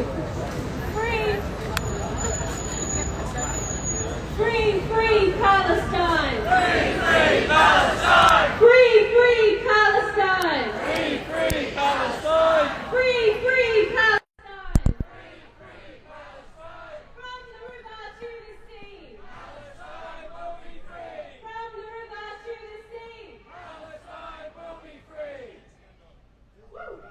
Free! Free, free Palestine! Free, free Palestine! Free, free Palestine! Free, free Palestine! Free, free Palestine! From the river to the sea! Palestine will be free! From the river to the sea! Palestine will be free! Woo!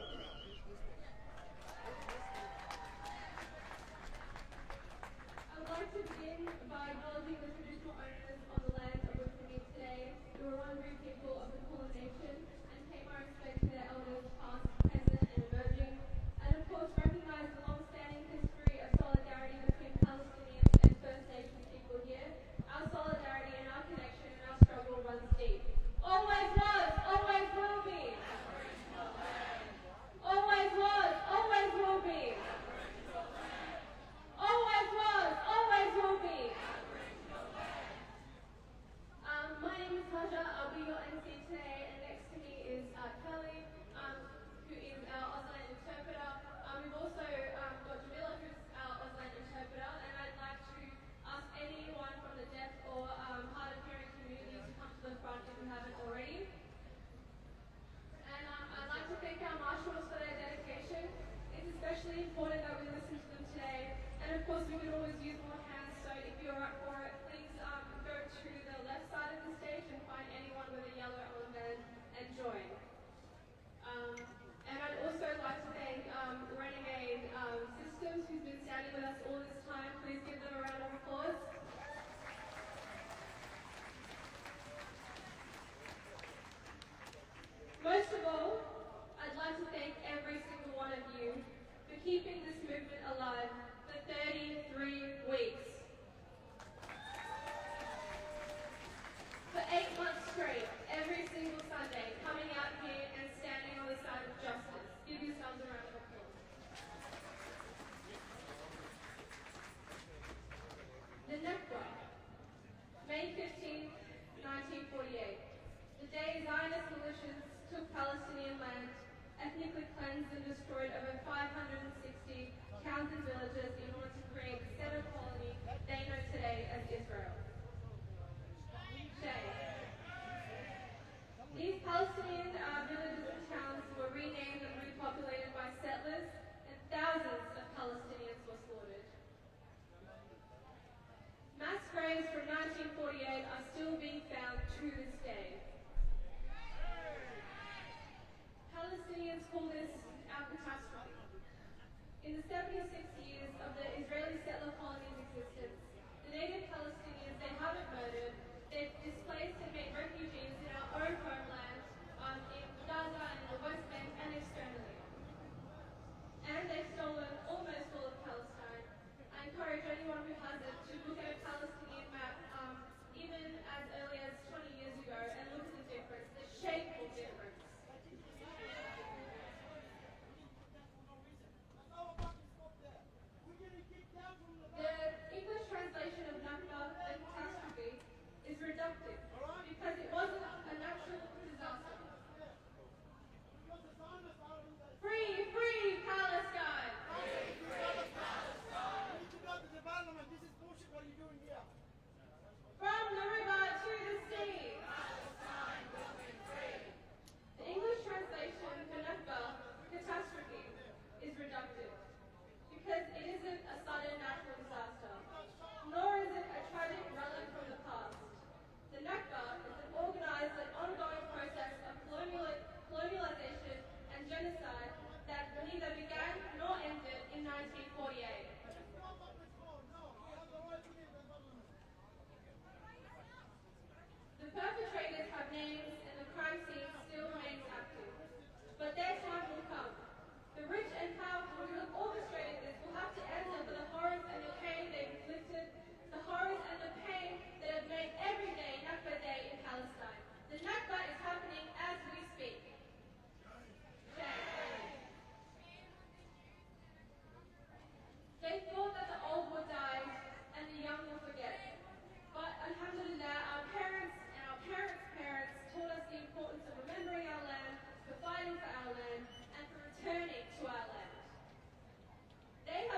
I would like to begin by acknowledging the traditional owners on the land of which we meet today, the Wurundjeri people of the Kulin Nation, and pay my respect to their elders past, present, and emerging, and of course recognise the long-standing history of solidarity between Palestinians and First Nations people here. Our solidarity and our connection and our struggle runs deep. Always was, always will be. Always was, always will be. Always was, always will be. My name is Tasha. I'll be your MC today, and next to me is Kelly, who is our Auslan interpreter. We've also got Jamila, who's our Auslan interpreter, and I'd like to ask anyone from the deaf or hard of hearing community to come to the front if you haven't already. And I'd like to thank our marshals for their dedication. It's especially important that we listen to them today. And of course, we could always use more hands, so if you're up for it, please go to the left side of the stage and find anyone with a yellow armband and join. And I'd also like to thank Renegade Systems, who's been standing with us all this time. Please give them a round of applause. Most of all, I'd like to thank every single one of you for keeping this movement alive for 33 weeks. For 8 months straight, every single Sunday, coming out here and standing on the side of justice. Give yourselves a round of applause. The Nakba, May 15, 1948. The day Zionist militias took Palestinian land, ethnically cleansed and destroyed over 560 towns and villages in order to create the settler colony they know today as Israel. Shame. These Palestinian villages and towns were renamed and repopulated by settlers, and thousands of Palestinians were slaughtered. Mass graves from 1948 are still being found to this day. Palestinians call this our catastrophe. In the 76 years of the Israeli settler colony's existence, the native Palestinians they haven't murdered, they've displaced and made refugees in our own homeland, in Gaza and the West Bank and externally. And they've stolen almost all of Palestine. I encourage anyone who hasn't to look at a Palestinian map, even as early as 20 years ago, and look at the difference, the shameful difference. The English translation of Nakba, the catastrophe, is reductive because it wasn't a natural disaster. Free, free Palestine! From the river to the sea! The English translation for Nakba, catastrophe, is reductive because it isn't a sudden natural disaster, nor is it a tragic relic from the past. The Nakba is an organized and ongoing process of colonialization and genocide that neither began nor ended in 1948. The perpetrators have names and the crime scene still remains active. But their time will come. The rich and powerful who have orchestrated this will have to answer for the horrors and the pain they've inflicted, the horrors and the pain that have made every day Nakba Day in Palestine. The Nakba is happening as we speak. Shame. They thought that the old would die and the young will forget. But alhamdulillah, our parents and our parents' parents taught us the importance of remembering our land, for fighting for our land, and for returning to our land. They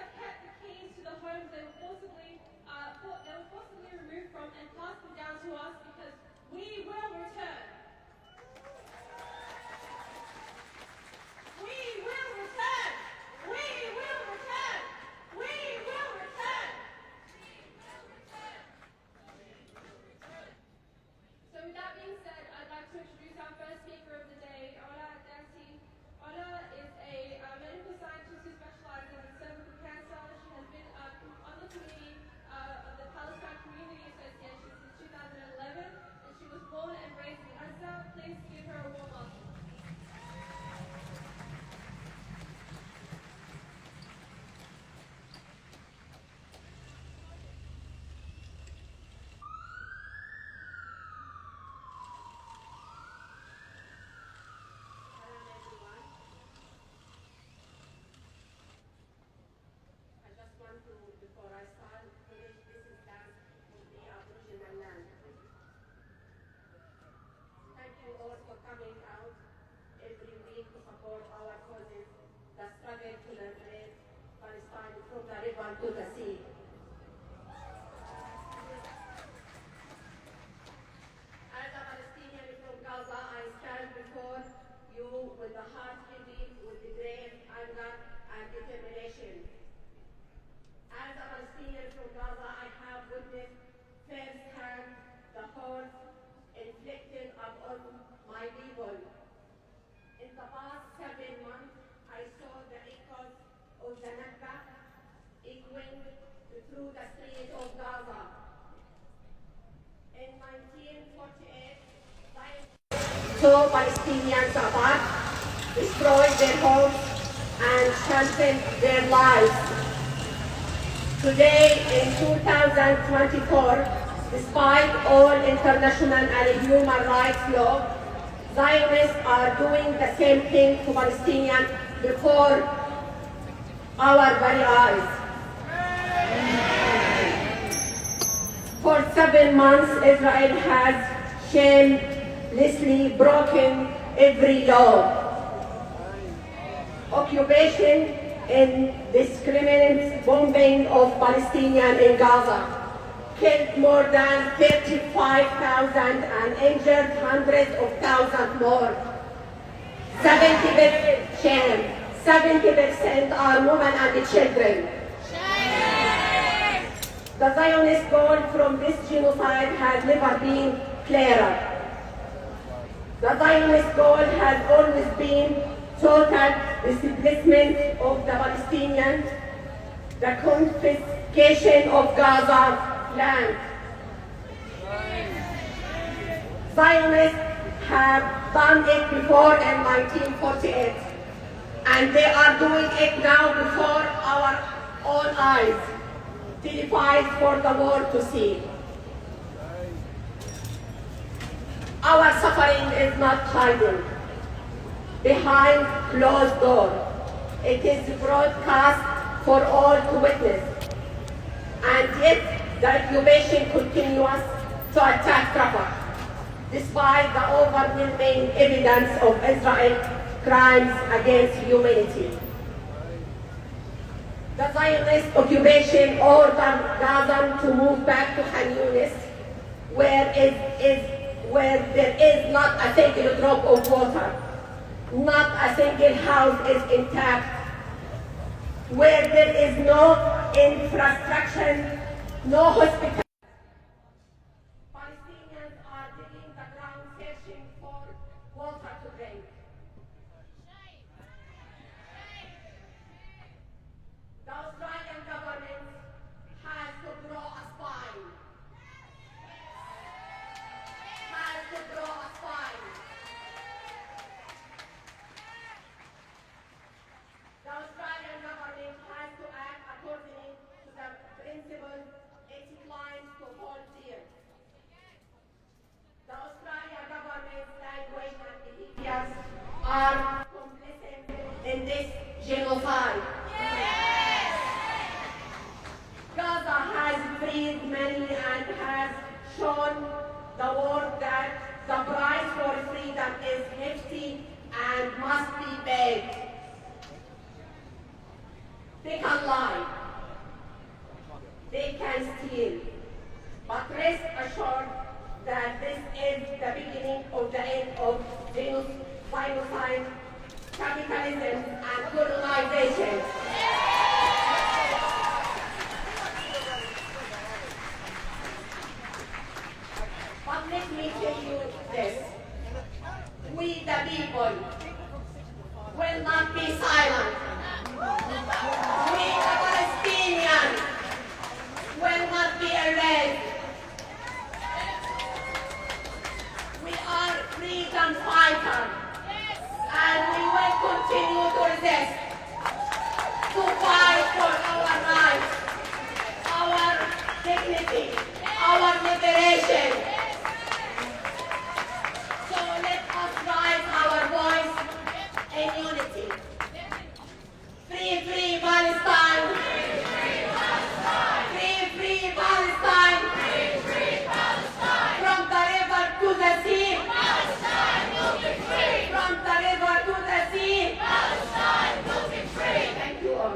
to the sea. As a Palestinian from Gaza, I stand before you with a heart heavy with the great anger and determination. As a Palestinian from Gaza, I have witnessed firsthand the hurt inflicted upon my people. In the past 7 months, I saw the echoes of the Nakba echoing through the streets of Gaza. In 1948, two Palestinians attacked, destroyed their homes, and championed their lives. Today, in 2024, despite all international and human rights law, Zionists are doing the same thing to Palestinians before our very eyes. For 7 months, Israel has shamelessly broken every law. Occupation indiscriminate bombing of Palestinians in Gaza killed more than 35,000 and injured hundreds of thousands more. 70% are women and children. The Zionist goal from this genocide has never been clearer. The Zionist goal has always been total displacement of the Palestinians, the confiscation of Gaza land. Zionists have done it before in 1948, and they are doing it now before our own eyes, televised for the world to see. Our suffering is not hiding behind closed doors. It is broadcast for all to witness. And yet, the occupation continues to attack Rafah, despite the overwhelming evidence of Israel's crimes against humanity. The Zionist occupation ordered Gaza to move back to Khan Yunis, where there is not a single drop of water, not a single house is intact, where there is no infrastructure, no hospital. Palestinians are digging the ground searching for water to drink. The Australian government has to draw a spine. The Australian government has to act according to the principles it claims to hold dear. The Australian government's language and behaviors are complicit in this genocide. Gaza has freed many and has shown the world that the price for freedom is hefty and must be paid. They can lie, they can steal, but rest assured that this is the beginning of the end of genocide, capitalism, and colonization. But let me tell you this. We the people will not be silent. We the Palestinians will not be erased. We are freedom fighters, and we will continue to resist, to fight for our rights, our dignity, our liberation. So let us raise our voice in unity. Free, free Palestine! Free, free Palestine! Free, free Palestine! Free, free Palestine! From the river to the sea! Palestine will be free! From the river to the sea! Palestine will be free! Thank you all.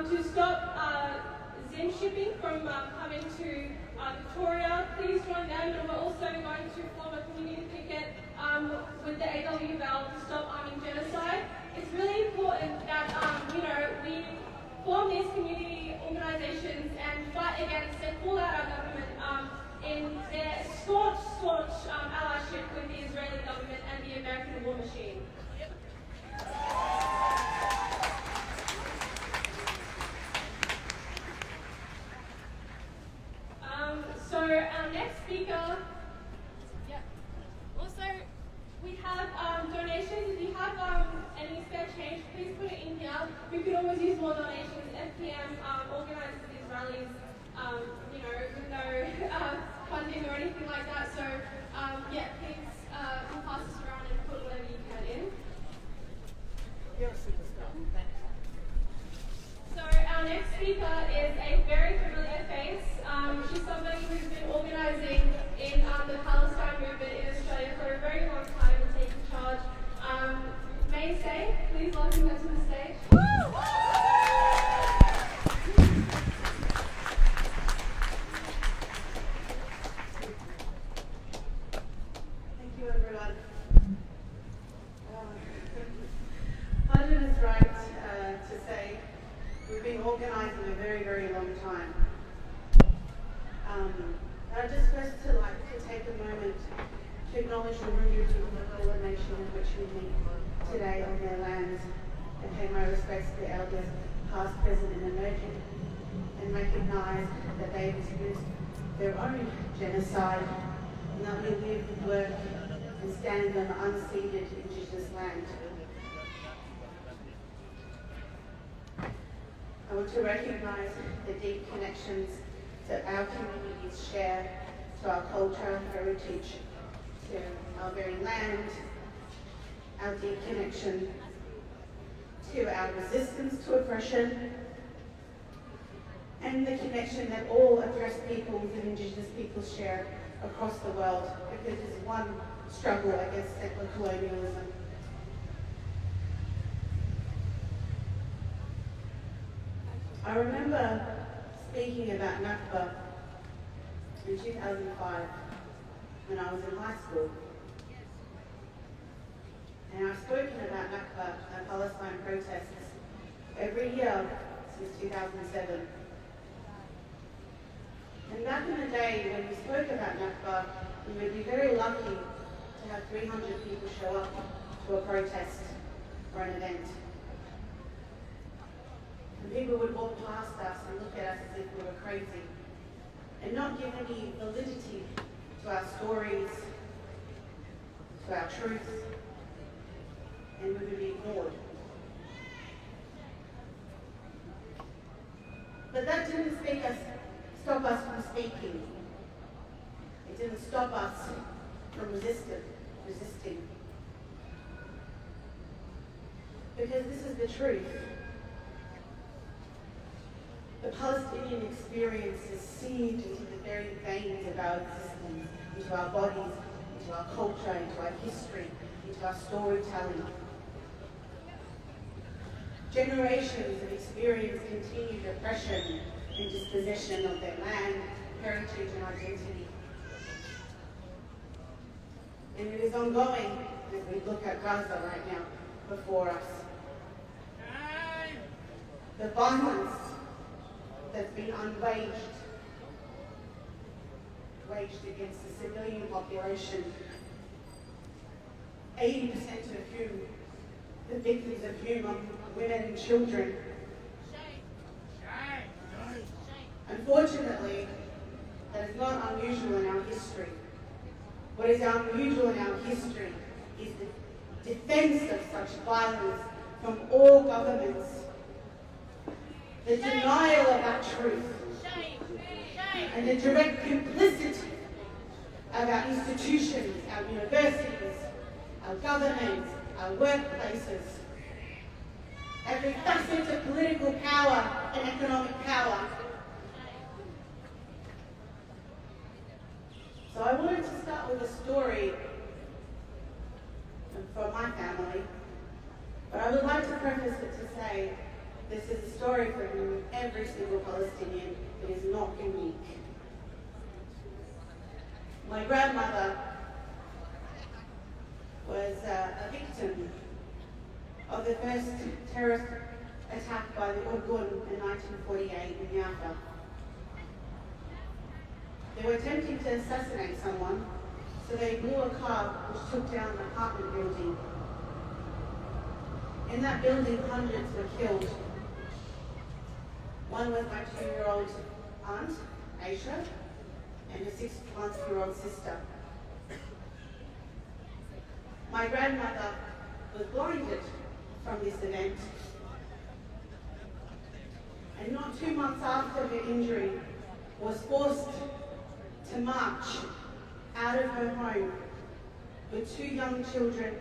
to stop Zim shipping from coming to Victoria. Please join them, and we're also going to form a community picket with the AWL to stop arming genocide. It's really important that we form these community organisations and fight against and call out our government in their staunch allyship with the Israeli government and the American war machine. So our next speaker, also we have donations. If you have any spare change, please put it in here. We could always use more donations. FPM organises these rallies, with no funding or anything like that. So please we'll pass this around and put whatever you can in. You're a superstar. Thanks. So our next speaker is a very familiar face. She's somebody who's been organising in the Palestine movement in Australia for a very long time and taking charge. May Say, please welcome her to the stage. Thank you, everyone. Hajin is right to say we've been organising a very, very long time. I'd just first like to take a moment to acknowledge the wounded people of the nation in which we meet today on their lands, and pay my respects to the elders, past, present, and emerging, and recognise that they've experienced their own genocide, and that we live, work, and stand on unceded Indigenous land. I want to recognise the deep connections that our communities share to our culture, heritage, to our very land, our deep connection to our resistance to oppression, and the connection that all oppressed peoples and Indigenous peoples share across the world, because it's one struggle against settler colonialism. I remember speaking about Nakba in 2005 when I was in high school. And I've spoken about Nakba and Palestine protests every year since 2007. And back in the day when we spoke about Nakba, we would be very lucky to have 300 people show up to a protest or an event. And people would walk past us and look at us as if we were crazy and not give any validity to our stories, to our truth, and we would be ignored. But that didn't stop us from speaking. It didn't stop us from resisting. Because this is the truth. The Palestinian experience is seared into the very veins of our existence, into our bodies, into our culture, into our history, into our storytelling. Generations have experienced continued oppression and dispossession of their land, heritage, and identity. And it is ongoing as we look at Gaza right now before us. The violence that's been waged against the civilian population, 80% of whom, the victims of whom are women and children. Unfortunately, that is not unusual in our history. What is unusual in our history is the defense of such violence from all governments, the denial of that truth, and the direct complicity of our institutions, our universities, our governments, our workplaces, every facet of political power and economic power. So I wanted to start with a story from my family, but I would like to preface it to say This is a story for every single Palestinian. It is not unique. My grandmother was a victim of the first terrorist attack by the Urgun in 1948 in Nakba. They were attempting to assassinate someone, so they blew a car which took down an apartment building. In that building, hundreds were killed. One was my 2-year-old aunt, Aisha, and her 6-month-year-old sister. My grandmother was blinded from this event, and not 2 months after her injury was forced to march out of her home with 2 young children,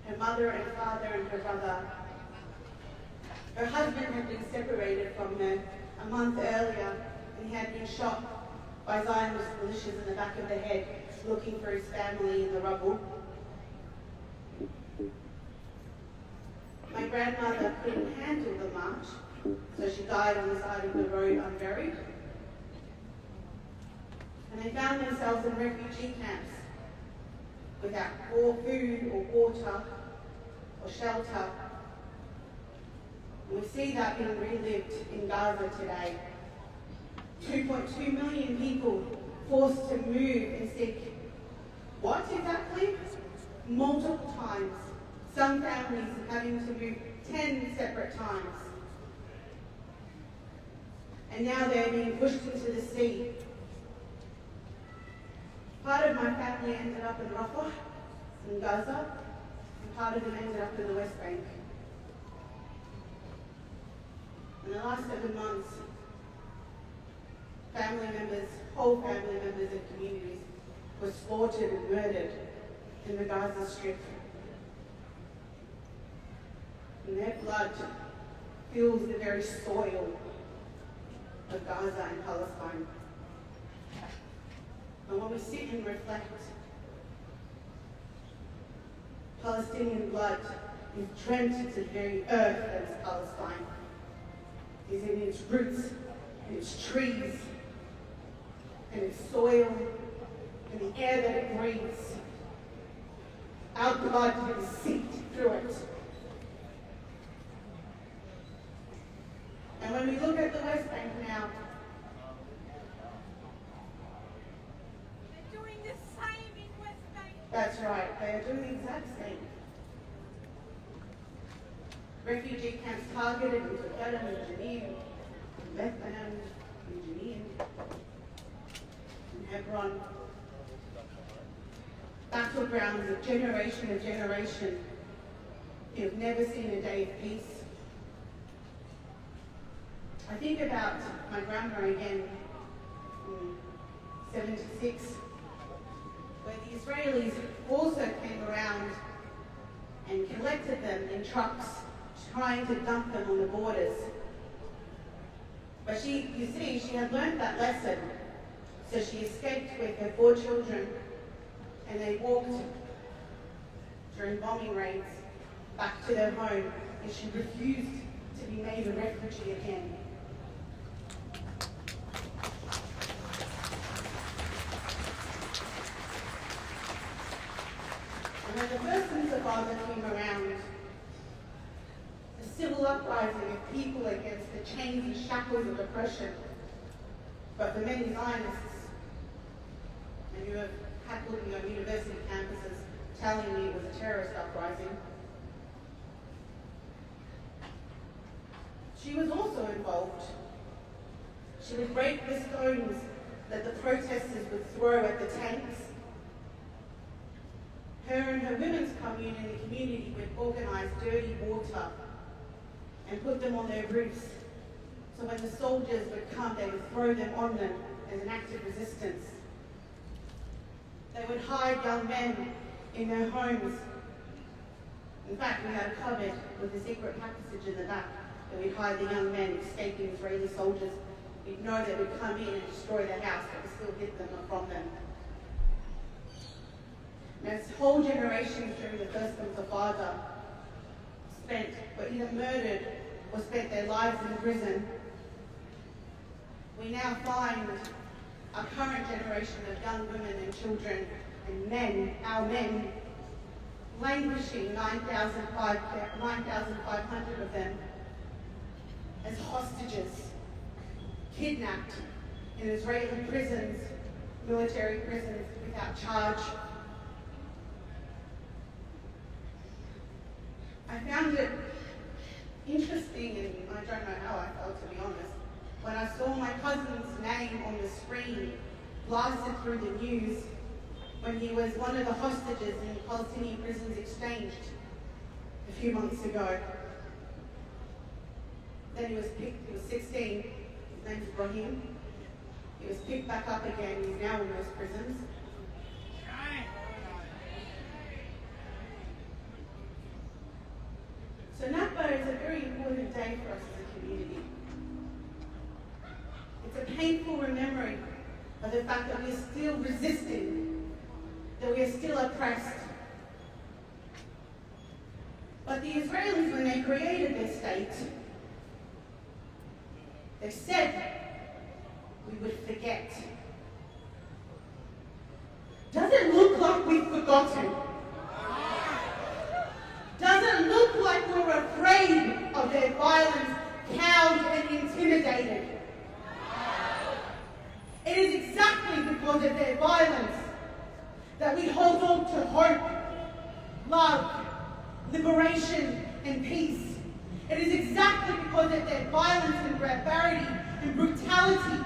her mother and father and her brother. Her husband had been separated from her a month earlier, and he had been shot by Zionist militias in the back of the head, looking for his family in the rubble. My grandmother couldn't handle the march, so she died on the side of the road unburied. And they found themselves in refugee camps without food or water or shelter. And we see that being relived in Gaza today. 2.2 million people forced to move and seek what exactly? Multiple times. Some families having to move 10 separate times. And now they're being pushed into the sea. Part of my family ended up in Rafah, in Gaza, and part of them ended up in the West Bank. In the last 7 months, family members, whole family members and communities were slaughtered and murdered in the Gaza Strip. And their blood fills the very soil of Gaza and Palestine. And when we sit and reflect, Palestinian blood is drenched into the very earth that is Palestine. Is in its roots, in its trees, in its soil, in the air that it breathes. Our blood has seeped through it. And when we look at the West Bank now, they're doing the same in West Bank. That's right, they are doing the exact same. Refugee camps targeted in Together, in Jenin, in Bethlehem, in Jenin, in Hebron. Battlegrounds of generation. You've never seen a day of peace. I think about my grandma again in 76, where the Israelis also came around and collected them in trucks, trying to dump them on the borders. But she had learned that lesson. So she escaped with her 4 children, and they walked during bombing raids back to their home, and she refused to be made a refugee again. And when the first Intifada came around, a civil uprising of people against the chains and shackles of oppression, but for many Zionists, and you have heckled me on university campuses telling me it was a terrorist uprising, she was also involved. She would break the stones that the protesters would throw at the tanks. Her and her women's commune in the community would organize dirty water and put them on their roofs. So when the soldiers would come, they would throw them on them as an act of resistance. They would hide young men in their homes. In fact, we had a cupboard with a secret passage in the back that we'd hide the young men escaping Israeli soldiers. We'd know they would come in and destroy the house, but we still hid them from them. And as whole generations during the first Intifada were either murdered or spent their lives in prison, we now find our current generation of young women and children and men, our men, languishing 9,500 of them as hostages, kidnapped in Israeli prisons, military prisons without charge. I found it interesting, and I don't know how I felt, to be honest, when I saw my cousin's name on the screen blasted through the news when he was one of the hostages in Palestinian prisons exchanged a few months ago. Then he was 16, his name's Ibrahim. He was picked back up again, he's now in those prisons. So Nakba is a very important day for us as a community. It's a painful remembering of the fact that we are still resisting, that we are still oppressed. But the Israelis, when they created their state, they said we would forget. Does it look like we've forgotten? Does it look like we're afraid of their violence, cowed and intimidated? It is exactly because of their violence that we hold on to hope, love, liberation, and peace. It is exactly because of their violence and barbarity and brutality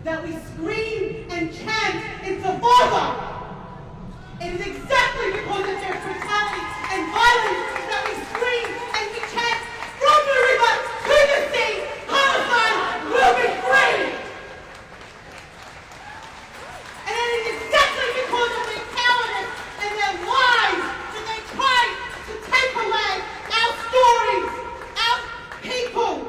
that we scream and chant Intifada. It is exactly because of their brutality and violence that we scream and we chant from the river to the sea, Palestine will be free. And it is exactly because of their cowardice and their lies that they try to take away our stories, our people.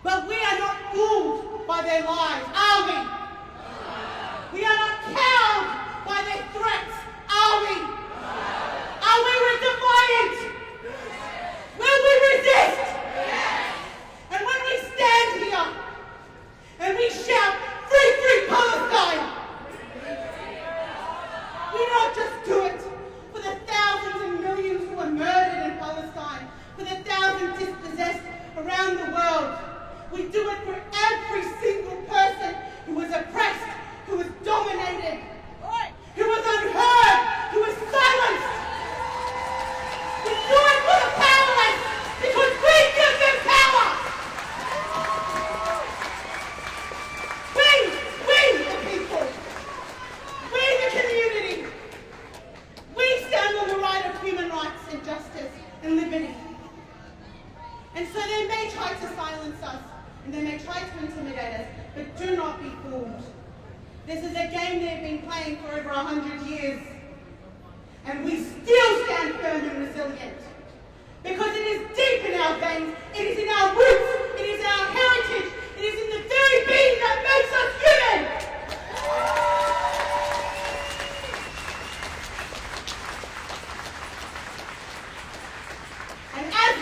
But we are not fooled by their lies, are we? We are not cowed by their threats, are we? Are we defiant? Will we resist? And when we stand here and we shout, free, free Palestine, we don't just do it for the thousands and millions who are murdered in Palestine, for the thousands dispossessed around the world. We do it for every single person who was oppressed, who was dominated, who was unheard, who was silenced. We do it for the powerless because we give them power. We the people, we the community, we stand on the right of human rights and justice and liberty. And so they may try to silence us, and they may try to intimidate us, but do not be fooled. This is a game they've been playing for over 100 years. And we still stand firm and resilient. Because it is deep in our veins, it is in our roots, it is our heritage, it is in the very being that makes us human. And as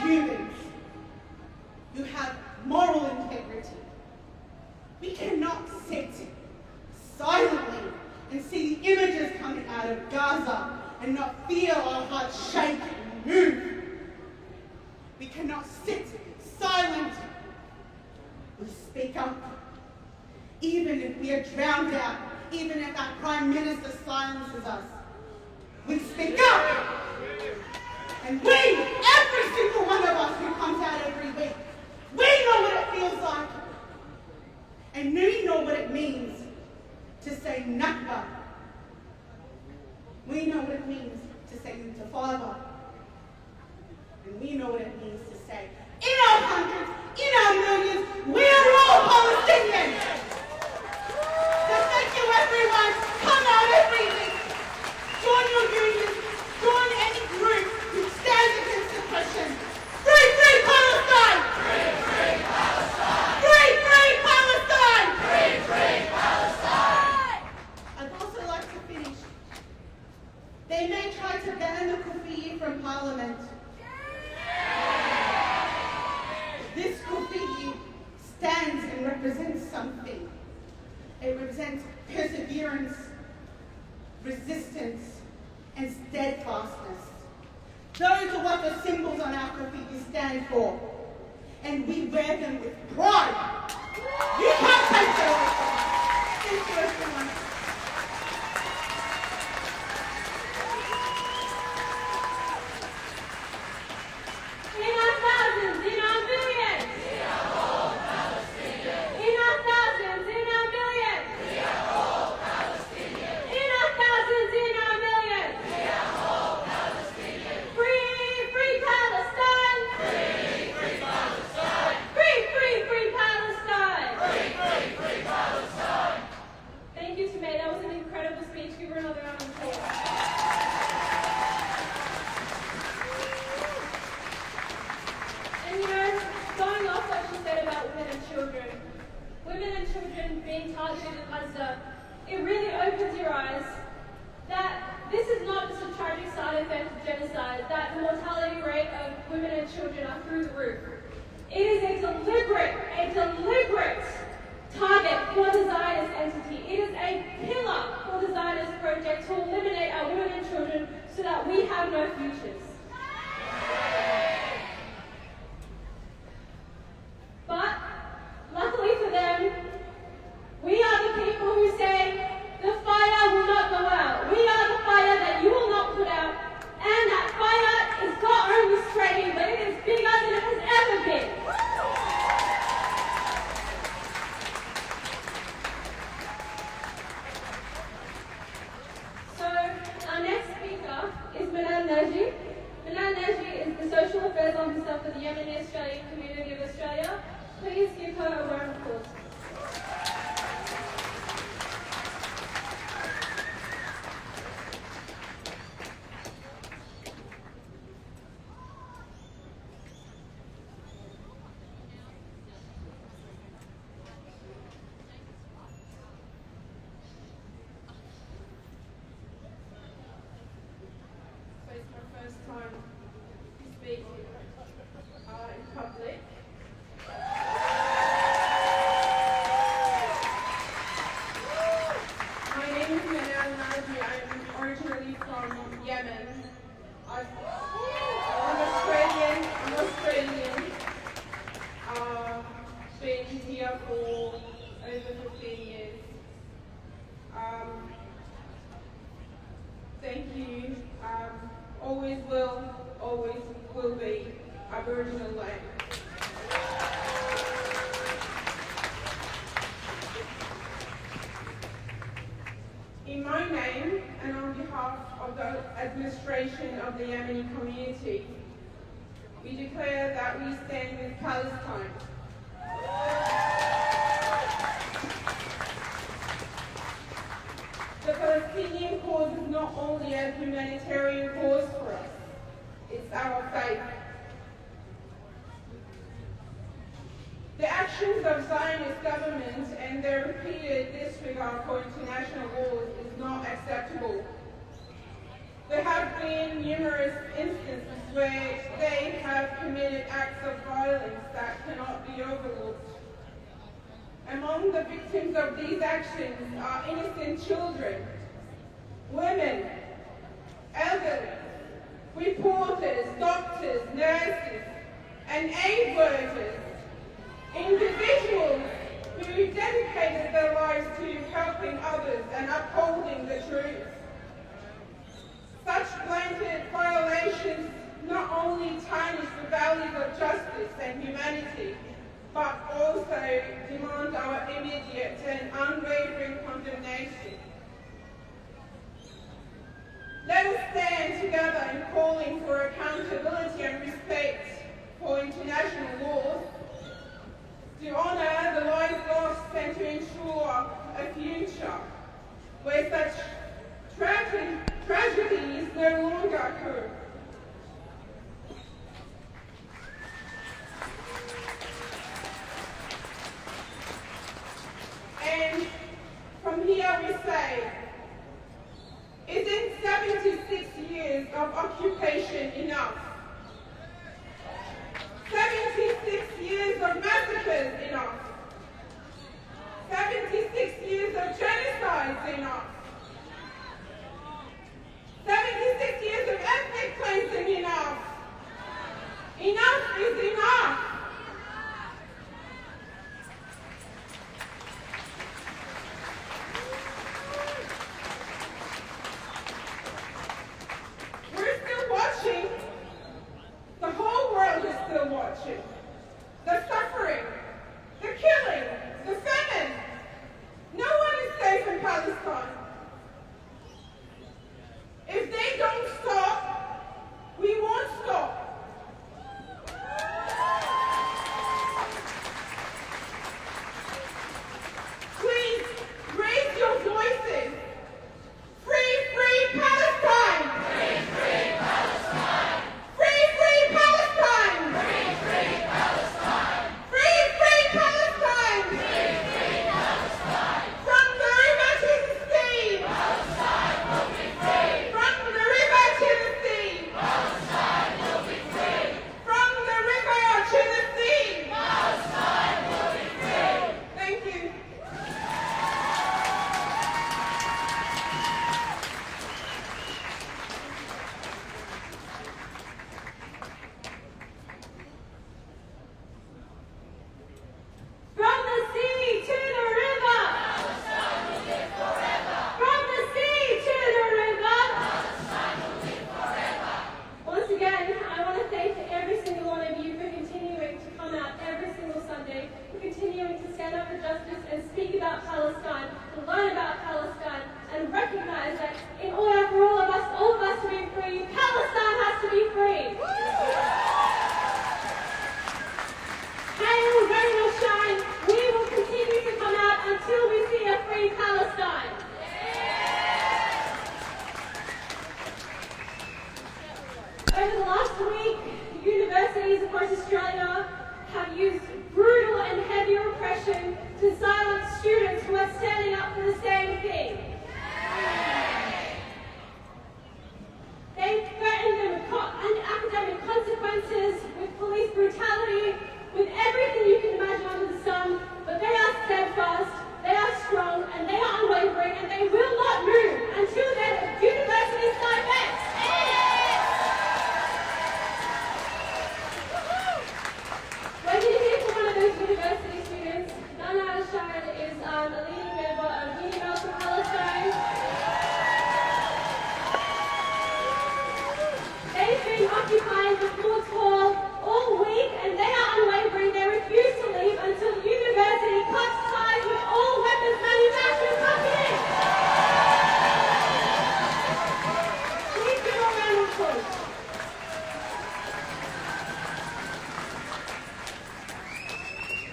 humans, you have moral integrity. We cannot sit silently and see the images coming out of Gaza and not feel our hearts shake and move. We cannot sit silent. We speak up. Even if we are drowned out, even if our Prime Minister silences us, we speak up. And we, every single one of us who comes out every week, we know what it feels like. And we know what it means to say Nakba. We know what it means to say Intifada. And we know what it means to say, in our hundreds, in our millions, we are all Palestinians. So thank you everyone. Come out every week. Join your unions. Join any group who stands against oppression. Free, free Palestine! Free, free Palestine! Free, free Palestine! Free, free Palestine! I'd also like to finish. They may try the kufi from Parliament. This kufi stands and represents something. It represents perseverance, resistance, and steadfastness. Those are what the symbols on our kufi stand for. And we wear them with pride. You can't take that away from us. Thank you, everyone. In our thousands, in our millions. We are all Palestinians. In our thousands, in our millions. We are all Palestinians. In our thousands, in our millions. We are all Palestinians. Free, free Palestine. Free, free Palestine. Free, free, free Palestine. Free, free, free Palestine. Thank you, Tamay. That was an incredible speech. Give her another round of applause. And going off what she said about women and children being targeted in Gaza, it really opens your eyes that this is not just a tragic side effect of genocide, that the mortality rate of women and children are through the roof. It is a deliberate target for the Zionist entity. It is a pillar for the Zionist project to eliminate our women and children so that we have no futures. But, luckily for them, we are the people who say, the fire will not go out. We are the fire that you will not put out. And that fire is not only spreading, but it is bigger than it has ever been. So, our next speaker is Manan Naji. Manan Naji is the Social Affairs Officer for the Yemeni Australian Community of Australia. Please give her a round of applause. So it's my first time to speak in public. My name is Manan Naji. I'm originally from Yemen. I'm Australian. Been here for over 15 years. Thank you. Always will be Aboriginal land. In my name and on behalf of the administration of the Yemeni community, we declare that we stand with Palestine. The Palestinian cause is not only a humanitarian cause for us, it's our faith. The actions of Zionist governments and their repeated disregard for international laws is not acceptable. There have been numerous instances where they have committed acts of violence that cannot be overlooked. Among the victims of these actions are innocent children, women, elderly, reporters, doctors, nurses, and aid workers, individuals who dedicated their lives to helping others and upholding the truth. Such blanket violations not only tarnish the values of justice and humanity, but also demand our immediate and unwavering condemnation. Let us stand together in calling for accountability and respect for international laws, to honour the lives lost and to ensure a future where such tragedies no longer occur. And from here we say, isn't 76 years of occupation enough? 76 years of massacres enough? 76 years of genocides enough? 76 years of ethnic cleansing enough? Enough is enough. We're still watching. The whole world is still watching. The suffering, the killing, the famine. No one is safe in Palestine. If they don't stop, we won't stop. Please raise your voices. Free, free Palestine! Free, free Palestine! Free, free Palestine! Free, free Palestine! Free, free Palestine! Free, free Palestine! From the river to the sea! Palestine will be free! From the river to the sea! Palestine will be free! From the river to the sea! Palestine will be free! Thank you. From the sea to the river! Palestine will live forever! From the sea to the river! Palestine will live forever! Once again, I want to thank every single one of you for continuing to come out every single Sunday, for continuing to stand up for justice and speak about Palestine, to learn about Palestine, and recognize that in order for all of us to be free, Palestine has to be free. Hail, rain or shine, we will continue to come out until we see a free Palestine. Over the last week, universities across Australia have used brutal and heavy repression to silence students who are standing up for the same thing. They threaten them with academic consequences, with police brutality, with everything you can imagine under the sun, but they are steadfast, they are strong, and they are unwavering, and they will not move until their universities divest. We're going to hear from one of those university students. Nana Shahid is a leading member of Uni for Palestine. They've been occupying the Courts Hall all week, and they are unwavering. They refuse to leave until the university cuts ties with all weapons manufacturing companies. Please give a round of applause.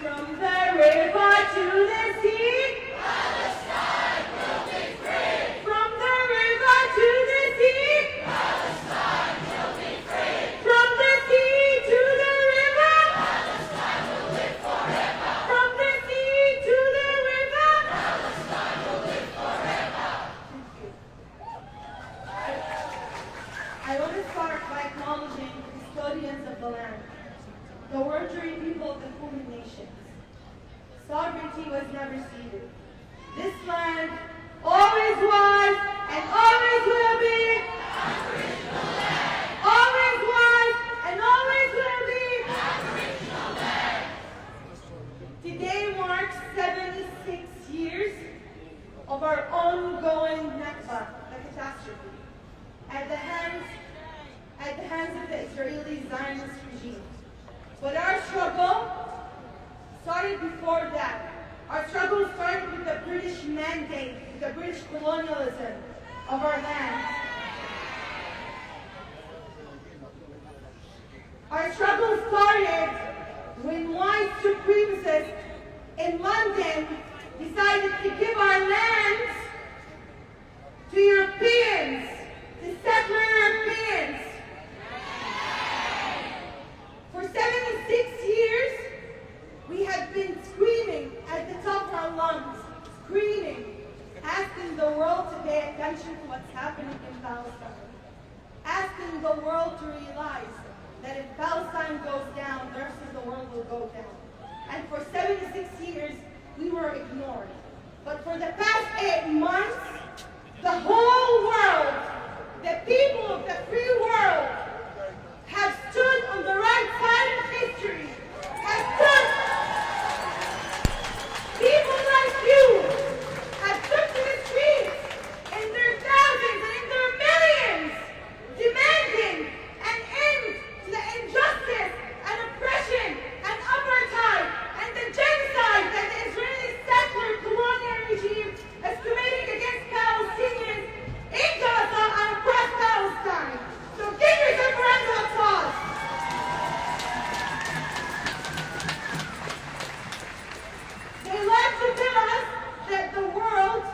From the river to the sea, Palestine will be free! from the river to the sea, Palestine will be free! from the sea to the river, Palestine will live forever! from the sea to the river. Palestine will live forever! I want to start by acknowledging the custodians of the land, the working people of the Holy Nations. Sovereignty was never ceded. This land always was and always will be. Aboriginal land! Always was and always will be. Aboriginal land! Today marks 76 years of our ongoing Nakba, the catastrophe, at the hands of the Israeli Zionist regime. But our struggle started before that. Our struggle started with the British mandate, with the British colonialism of our land. Our struggle started when white supremacists in London decided to give our lands to Europeans, to settler Europeans. For 76 years, we have been screaming at the top of our lungs, screaming, asking the world to pay attention to what's happening in Palestine, asking asking the world to realize that if Palestine goes down, the rest of the world will go down. And for 76 years, we were ignored. But for the past 8 months, the whole world, the people of the free world, have stood on the right side of history, have stood. People like you have stood to the streets in their thousands and in their millions, demanding an end to the injustice and oppression and apartheid and the genocide that the Israeli settler colonial regime is committing against Palestinians in Gaza and across Palestine. So give yourself a round of applause. They like to tell us that the world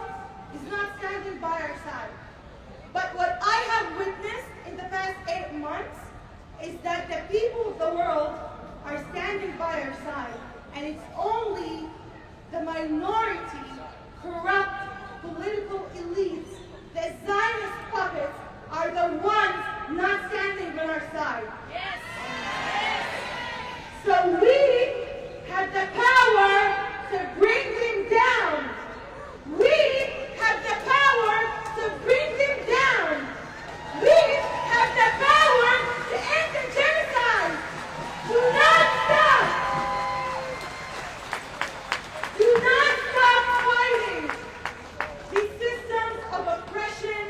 is not standing by our side. But what I have witnessed in the past 8 months is that the people of the world are standing by our side. And it's only the minority, corrupt political elites, the Zionist puppets, are the ones not standing on our side. Yes. So we have the power to bring them down. We have the power to bring them down. We have the power to end the genocide. Do not stop. Do not stop fighting. These systems of oppression,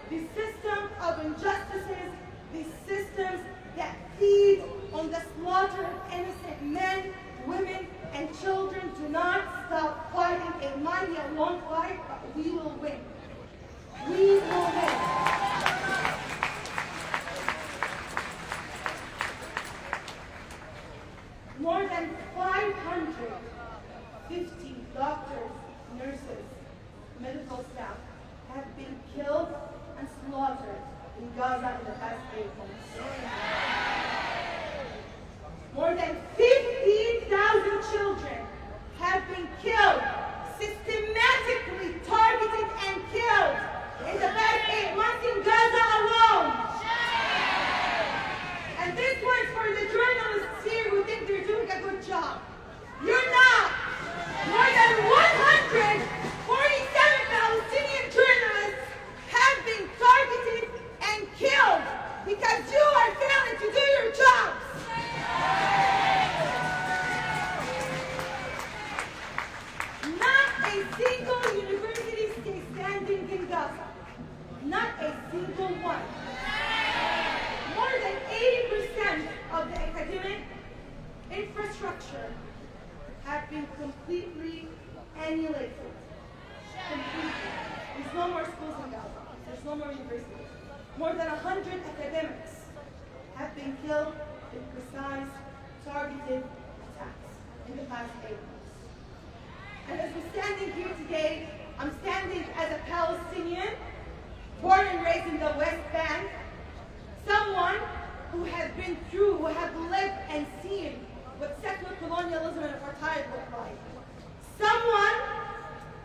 these systems of injustices, these systems that feed on the slaughter of innocent men, women, and children, do not stop fighting. It might be a long fight, but we will win. We will win. More than 550 doctors, nurses, medical staff have been killed and slaughtered in Gaza in the past 8 months. More than 15,000 children have been killed, systematically targeted and killed in the past 8 months in Gaza alone. And this one's for the journalists here who think they're doing a good job. You're not. More than 147 Palestinian journalists have been targeted and killed because you are failing to do your jobs. Not a single university stays standing in Gaza. Not a single one. More than 80% of the academic infrastructure have been completely annihilated. Completely. There's no more schools in Gaza. There's no more universities. More than 100 academics have been killed in precise, targeted attacks in the past 8 months. And as we're standing here today, I'm standing as a Palestinian, born and raised in the West Bank, someone who has been through, who has lived and seen what secular colonialism and apartheid look like. Someone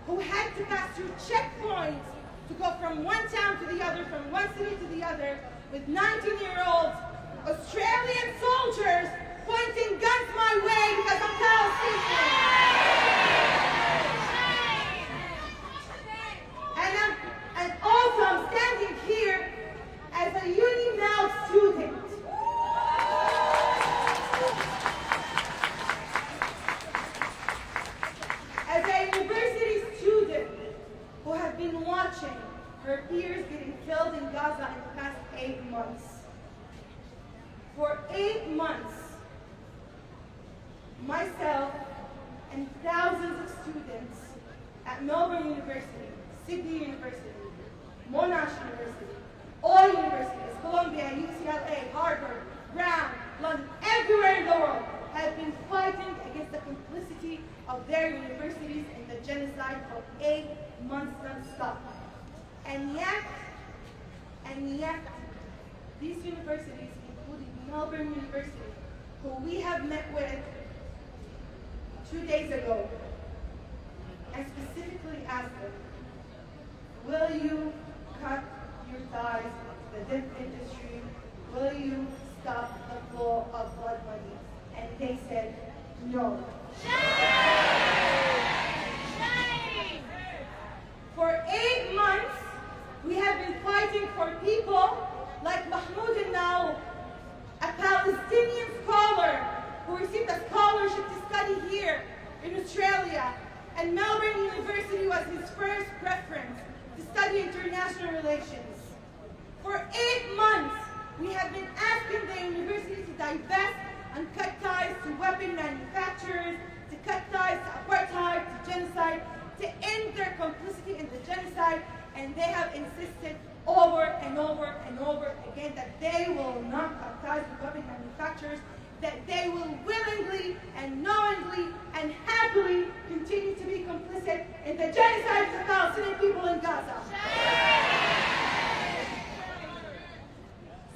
who had to pass through checkpoints to go from one town to the other, from one city to the other, with 19-year-old Australian soldiers pointing guns my way because I'm Palestinian. And also I'm standing here as a uni-male student. As a university student who has been watching her peers getting killed in Gaza in the past 8 months. For 8 months, myself and thousands of students at Melbourne University, Sydney University, Monash University, all universities, Columbia, UCLA, Harvard, Brown, London, everywhere in the world have been fighting against the complicity of their universities in the genocide for 8 months non-stop. And yet, these universities, including Melbourne University, who we have met with 2 days ago, and specifically asked them, will you cut your ties with the this industry, will you stop the flow of blood money? And they said, no. For 8 months, we have been fighting for people like Mahmoud al-Naouf, a Palestinian scholar who received a scholarship to study here in Australia, and Melbourne University was his first preference to study international relations. For 8 months, we have been asking the university to divest and cut ties to weapon manufacturers, to cut ties to apartheid, to genocide, to end their complicity in the genocide, and they have insisted over and over and over again that they will not cut ties with weapon manufacturers, that they will willingly and knowingly and happily continue to be complicit in the genocide of the Palestinian people in Gaza.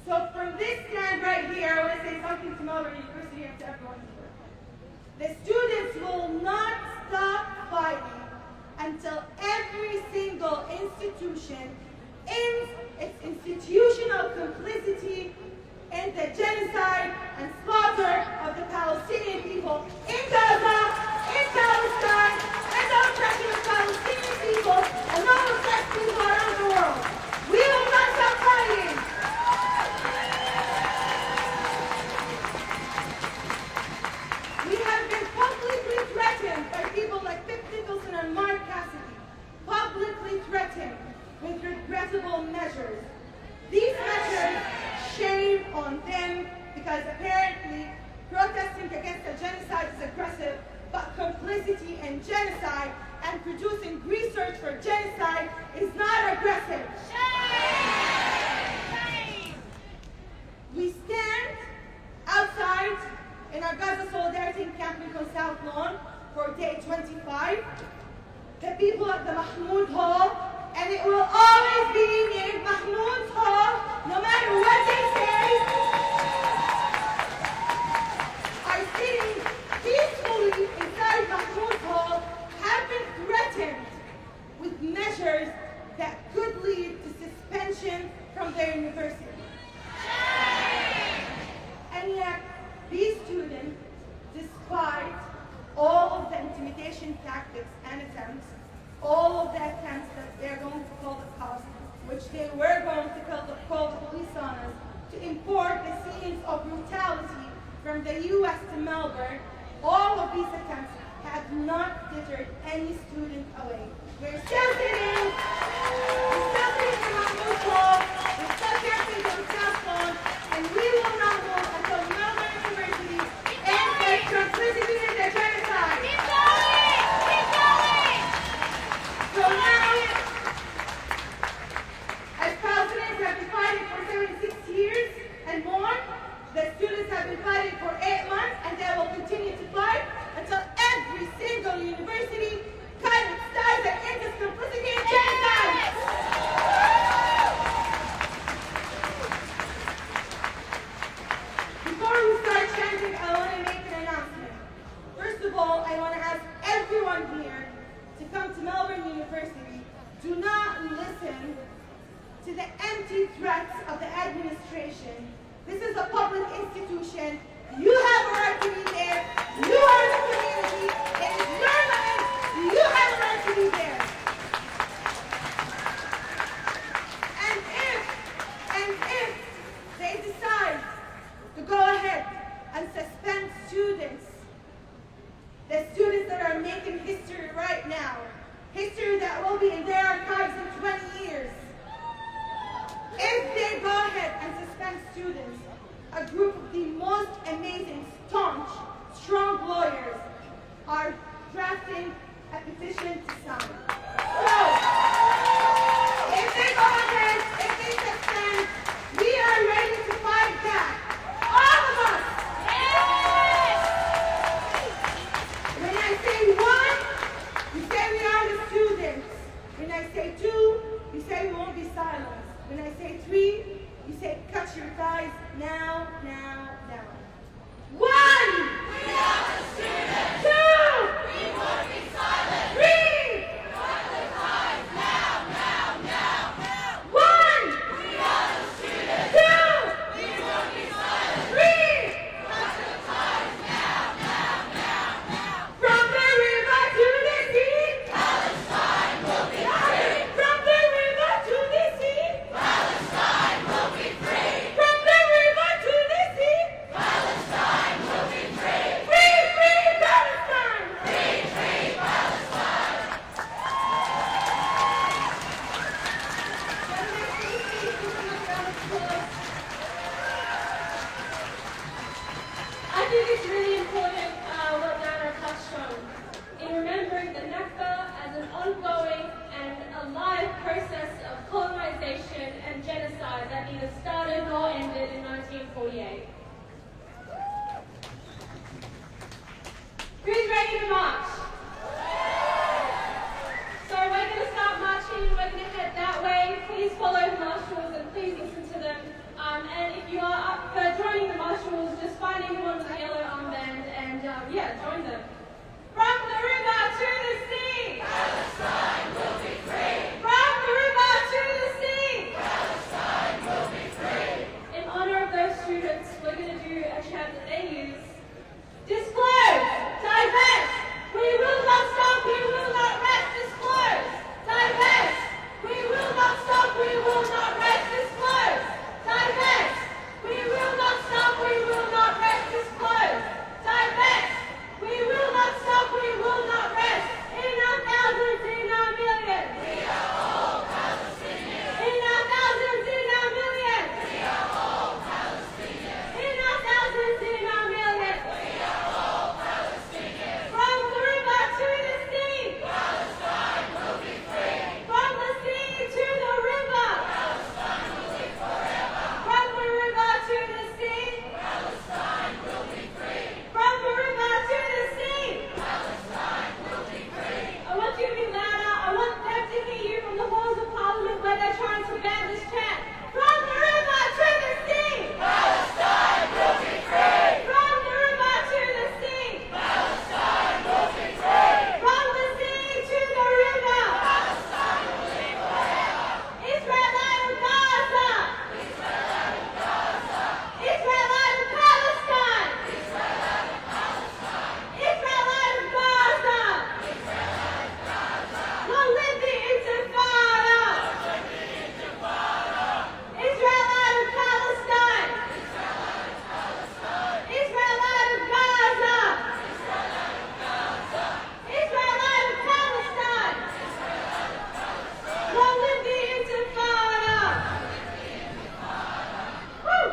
So from this stand right here, I want to say something to Melbourne University and to everyone here. The students will not stop fighting until every single institution ends its institutional complicity in the genocide and slaughter of the Palestinian people in Gaza, in Palestine, and the oppression of Palestinian people and all oppressed people around the world. We will not stop fighting. We have been publicly threatened by people like Pip Nicholson and Mark Cassidy, publicly threatened with regrettable measures. These measures, shame on them, because apparently protesting against the genocide is aggressive, but complicity in genocide and producing research for genocide is not aggressive. Shame! We stand outside in our Gaza Solidarity Encampment on South Lawn for day 25. The people at the Mahmoud Hall, and it will always be named Mahmoud Hall, no matter what they say, are sitting peacefully inside Mahmoud Hall, have been threatened with measures that could lead to suspension from their university. And yet, these students, despite all of the intimidation tactics and attempts, all of the attempts that they're going to call the cops, which they were going to call the police on us, to import the scenes of brutality from the U.S. to Melbourne, all of these attempts have not deterred any student away. We're still sitting in Mahmoud Hall, we're still camping on South Lawn, and we will not move until Melbourne University ends their complicity in the genocide. Keep going! Keep going! So now, as Palestinians have been fighting for 76 years and more, the students have been fighting for 8 months, and they will continue to fight until every single university cuts its ties and ends its complicity in genocide. Before we start chanting, I want to make an announcement. First of all, I want to ask everyone here to come to Melbourne University. Do not listen to the empty threats of the administration. This is a public institution. You have a right to be there. You are the community. It is your land. You have a right to be there. And if they decide to go ahead and suspend students, the students that are making history right now, history that will be in their archives in 20 years, if they go ahead and suspend students, a group of the most amazing, staunch, strong lawyers are drafting a petition to sign. So, if they go ahead, if they suspend, we are ready to fight back. All of us. Yes! When I say one, you say we are the students. When I say two, you say we won't be silenced. When I say three, you say cut your ties now, now, now. One! We are the students! Two! We won't be silent! Three! Cut the ties now, now, now! One! ongoing and alive process of colonization and genocide that neither started nor ended in 1948. Who's ready to march? So we're going to start marching, we're going to head that way. Please follow the marshals and please listen to them. And if you are up for joining the marshals, just find anyone with a yellow armband and join them. From the river to the sea! Palestine will be free. From the river to the sea! Palestine will be free. In honor of those students, we're going to do a chant that they use. Disclose! Divest! We will not stop, we will not rest! Disclose! Divest! We will not stop, we will not rest! Disclose! Divest! We will not stop, we will not rest! Disclose! Divest! We will not stop, we will not rest! In our thousands, in our millions! We are all Palestinians. In our thousands, in our millions! We are all Palestinians. In our thousands, in our millions! We are all Palestinians. From the river to the sea! Palestine will be free. From the sea to the river! Palestine will live forever. From the river to the sea! Palestine will be free. From the river to the sea! Palestine will be free. I want you to be louder. I want them to hear you from the halls of Parliament where they're trying to ban this chant. From the river to the sea! Palestine will be free. From the river to the sea! Palestine will be free. From the sea to the river! Palestine will live forever. Israel out of Gaza! Israel out of Gaza. Israel out of Palestine! Israel out of Palestine. Israel out of Gaza! Israel out of Gaza. Long live the Intifada! Israel out of Palestine! Israel out of Palestine. Israel out of Gaza! Israel out of Gaza. Israel out of Palestine! Long live the Intifada! Woo!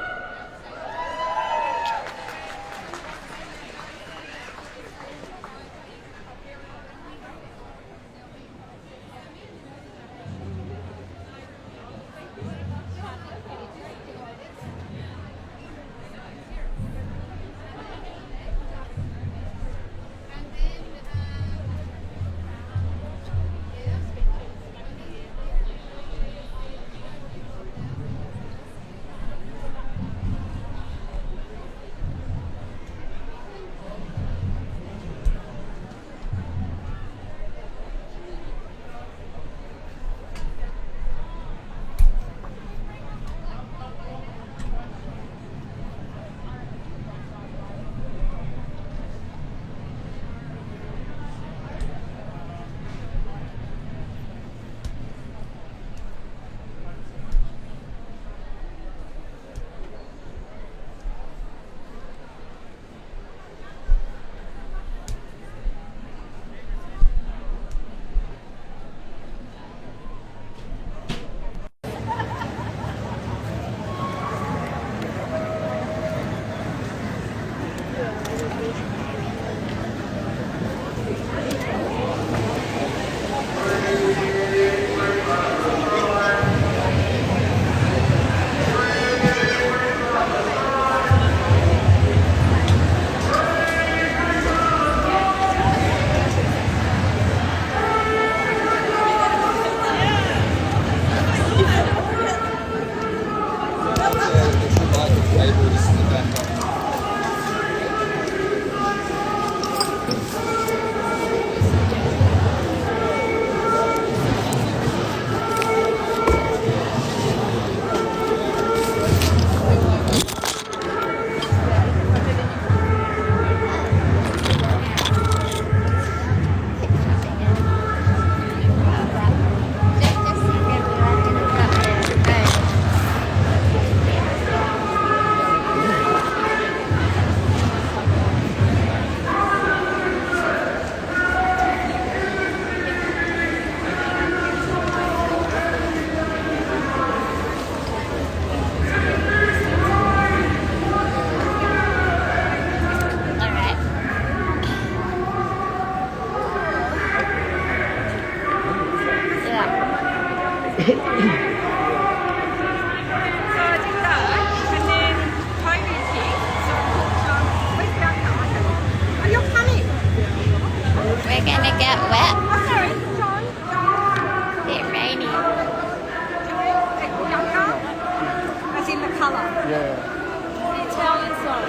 Yeah. The Italian song.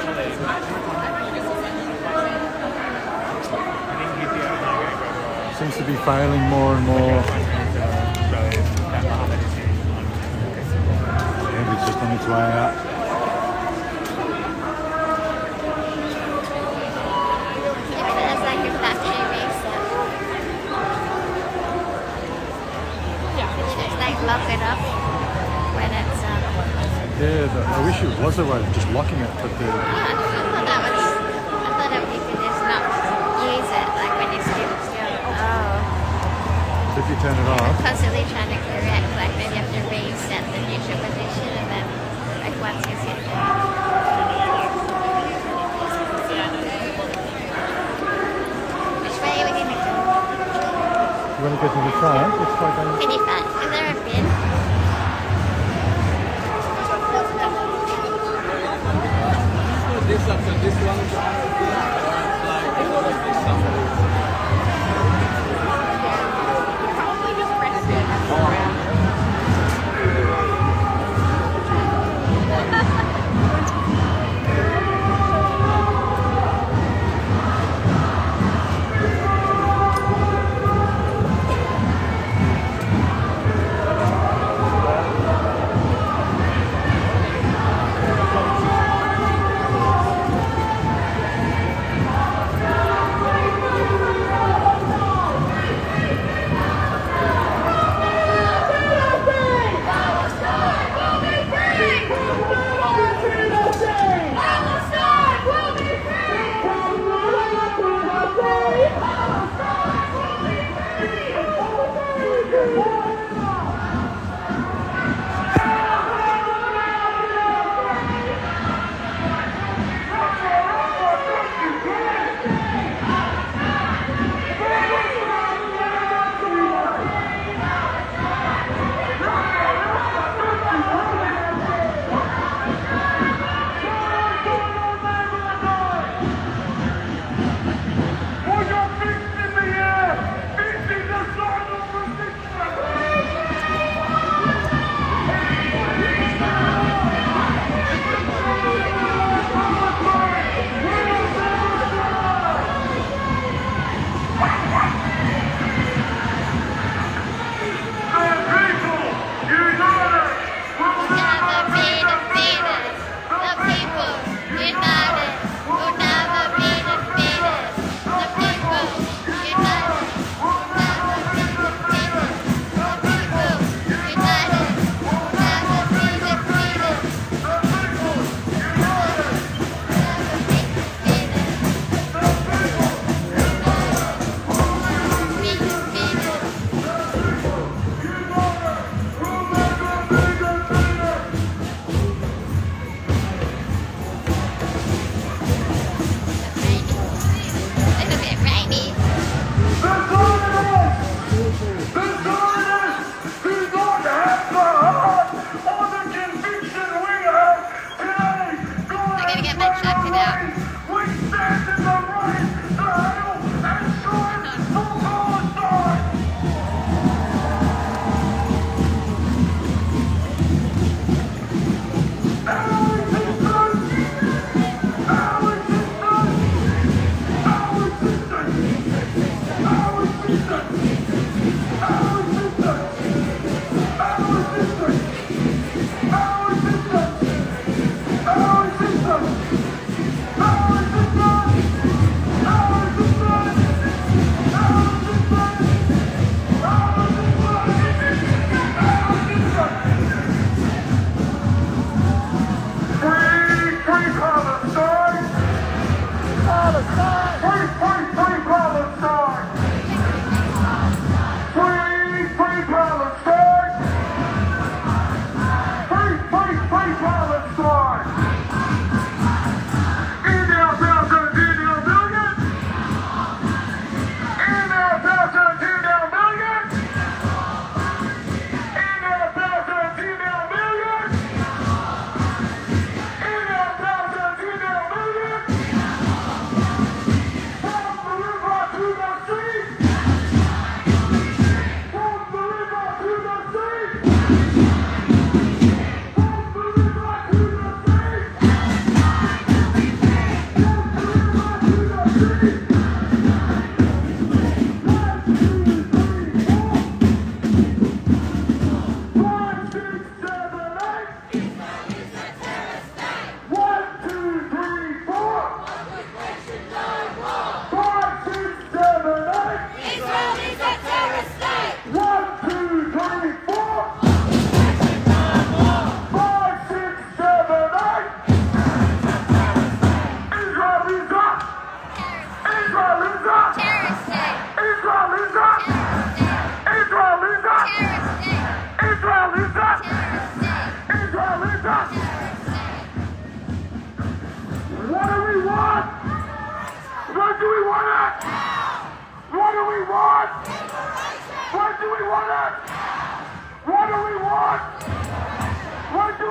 Seems to be failing more and more. Maybe it's just on its way out. It's like a factory reset. Just like lock it up when it's Yeah, I wish it was a way of just locking it, but the I thought that you could just not use it like when you still if you turn it I'm off. constantly trying to correct, like maybe you have to reset the neutral position and then like once you see it again. Which way are we gonna go? You want to go to the front? Let's try going. Can you find, is there a bin? This after this one, Probably just press it.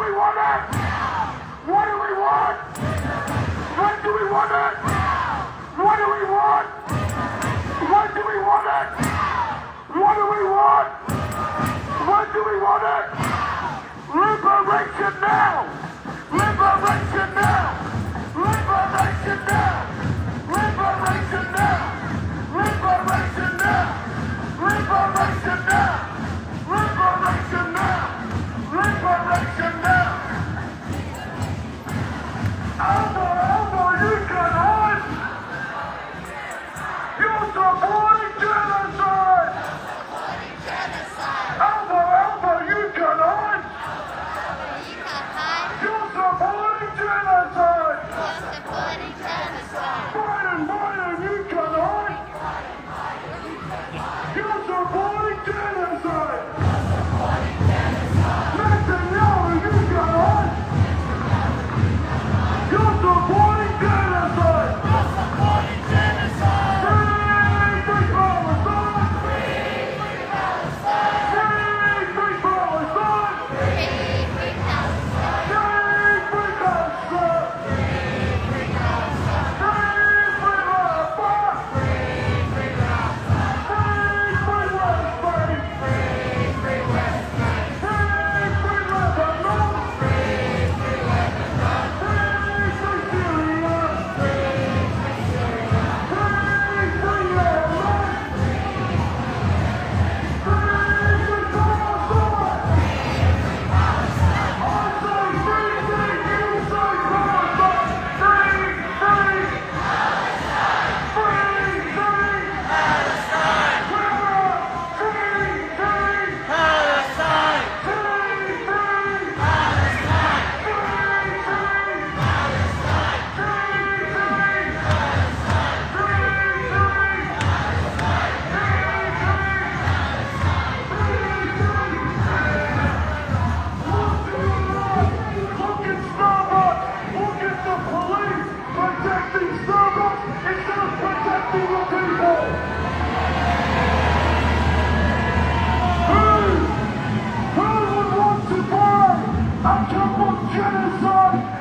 we want it? What do we want? When do we want it? What do we want? When do we want it? What do we want? When do we want it? Liberation now! Liberation now! Liberation now! Liberation now! Liberation now! Liberation now! Liberation now! Liberation now! Elbow, elbow, you can hide! You're supporting genocide! Elbow, elbow, you can hide! You're supporting genocide! Biden, Biden, you can hide! You're supporting genocide! Netanyahu, you can hide! You're supporting genocide! Free Palestine! Free Palestine! Free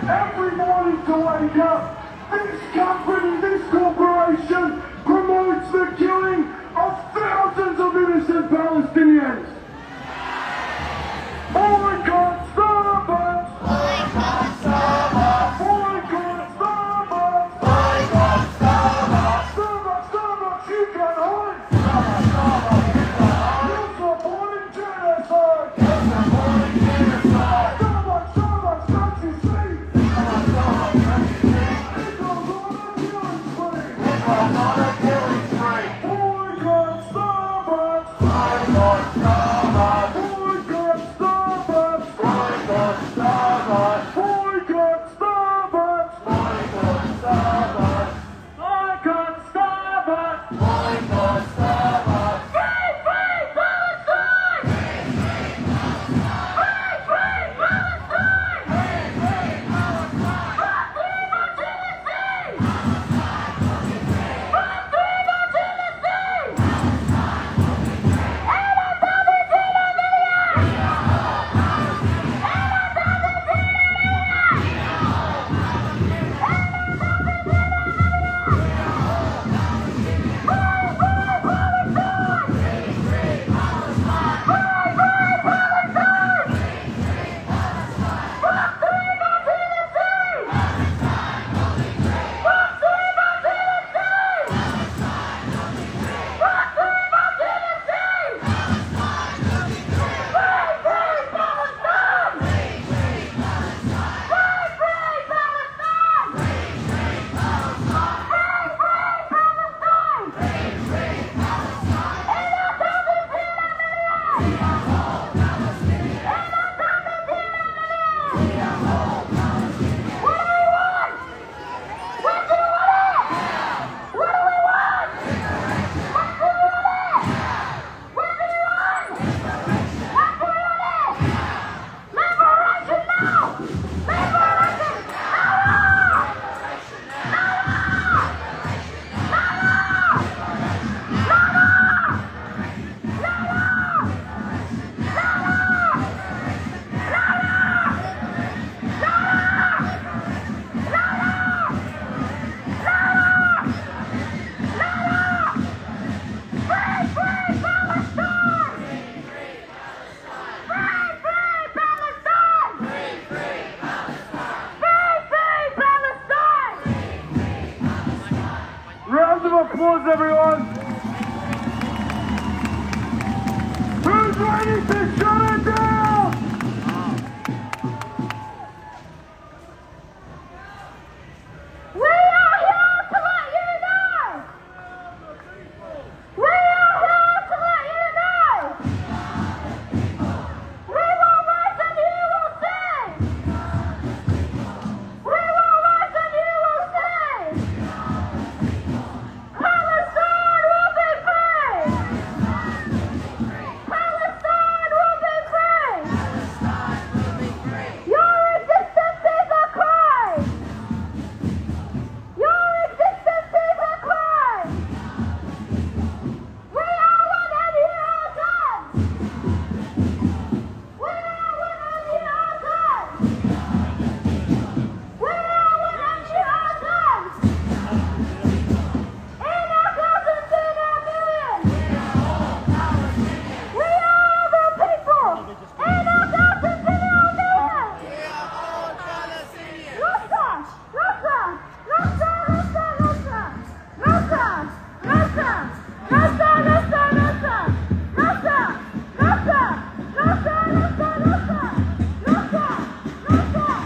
every morning to wake up. This company, this corporation promotes the killing of thousands of innocent Palestinians. Boycott Starbucks! Boycott Starbucks! Boycott Starbucks! Boycott Starbucks! Starbucks, Starbucks, you can hide! You're supporting genocide! Starbucks, Starbucks, can't you see? It goes on a killing spree! Boycott Starbucks! Boycott Starbucks! Boycott Starbucks! Boycott Starbucks! Boycott Starbucks! Boycott Starbucks! Boycott Starbucks! Boycott Starbucks! Free, free Palestine! Free, free Palestine! Free, free Palestine! Free, free Palestine! applause, everyone. Who's ready to shut it down? We are here to let you know. We are here to let you know. We will rise and you will see. We will rise and you will see. Palestine will be free. Palestine will be free. Your existence is a crime. Your existence is a crime. We are one and you are God. We are one and you are God. We are one and you are God. In our thousands, in our millions. We are all the people. In our thousands, in our millions. Rosa, Rosa, Rosa, Rosa, Rosa, Rosa, Rosa, Rosa, Rosa, Rosa, Rosa, Rosa, Rosa, Rosa, Rosa,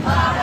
Revolution!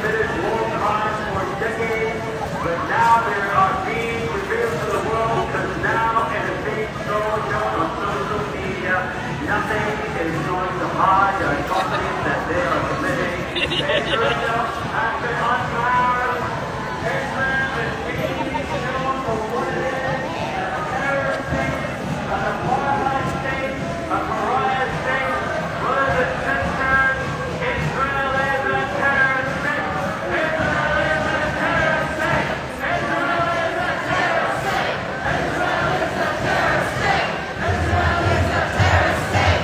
committed war crimes for decades, but now they are being revealed to the world because now, and it's being so shown on social media, nothing is going to hide the atrocities that they are committing. Israel has been unbound. Israel is being shown for what it is, a terrorist state, an apartheid state, a pariah state. Brothers and sisters, Israel is a terrorist state. Israel is a terrorist state. Israel is a terrorist state. Israel is a terrorist state.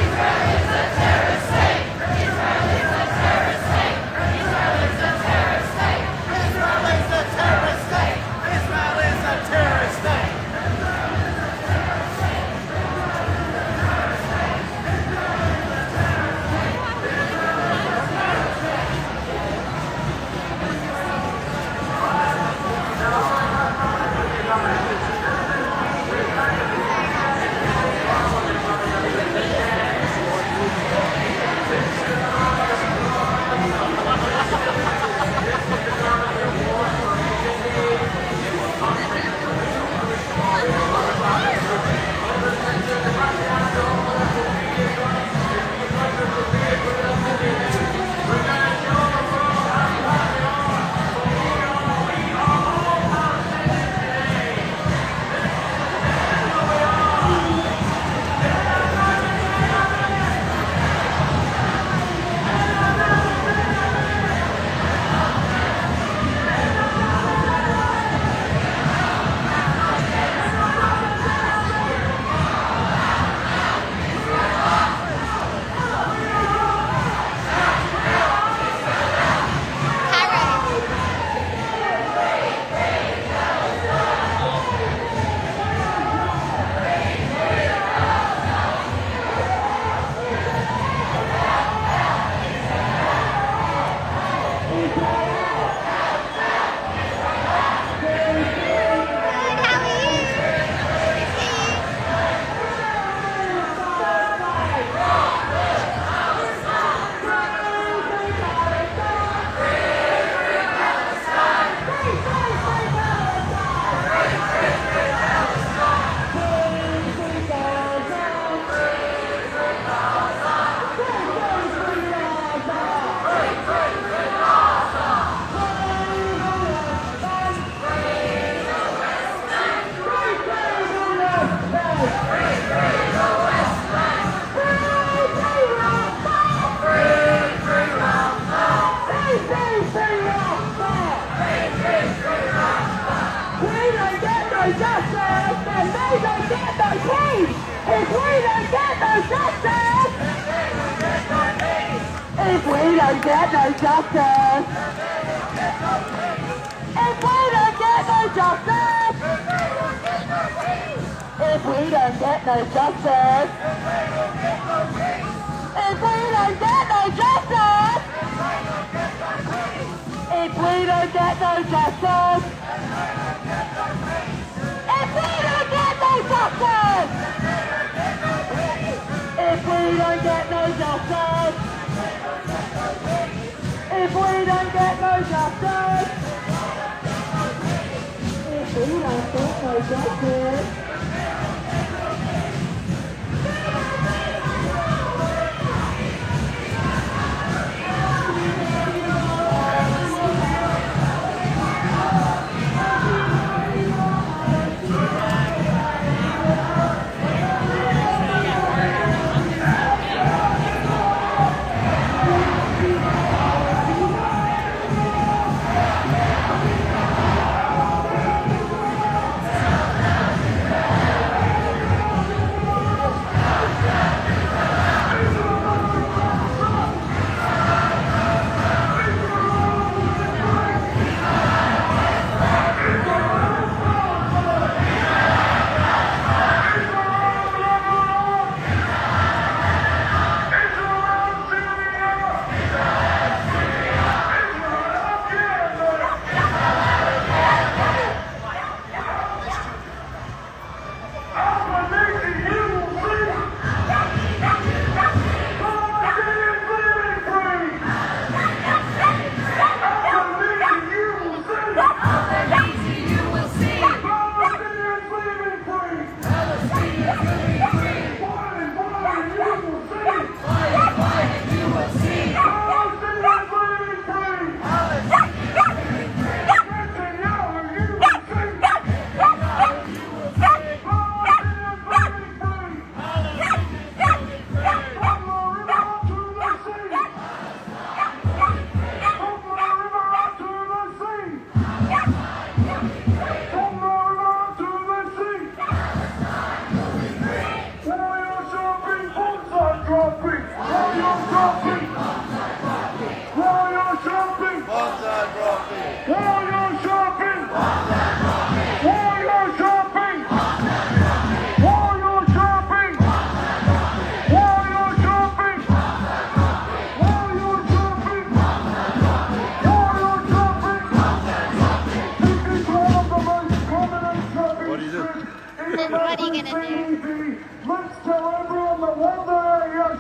Israel is a terrorist state. Israel is a terrorist state. Israel is a terrorist state. Israel is a terrorist state. Israel is a terrorist state. Israel is a terrorist state. If we don't get no justice, if we don't get no justice, if we don't get no justice, if we don't get no justice, if we don't get no justice, if we don't get no justice, if we don't get no justice, if we don't get no justice, if we don't get no justice.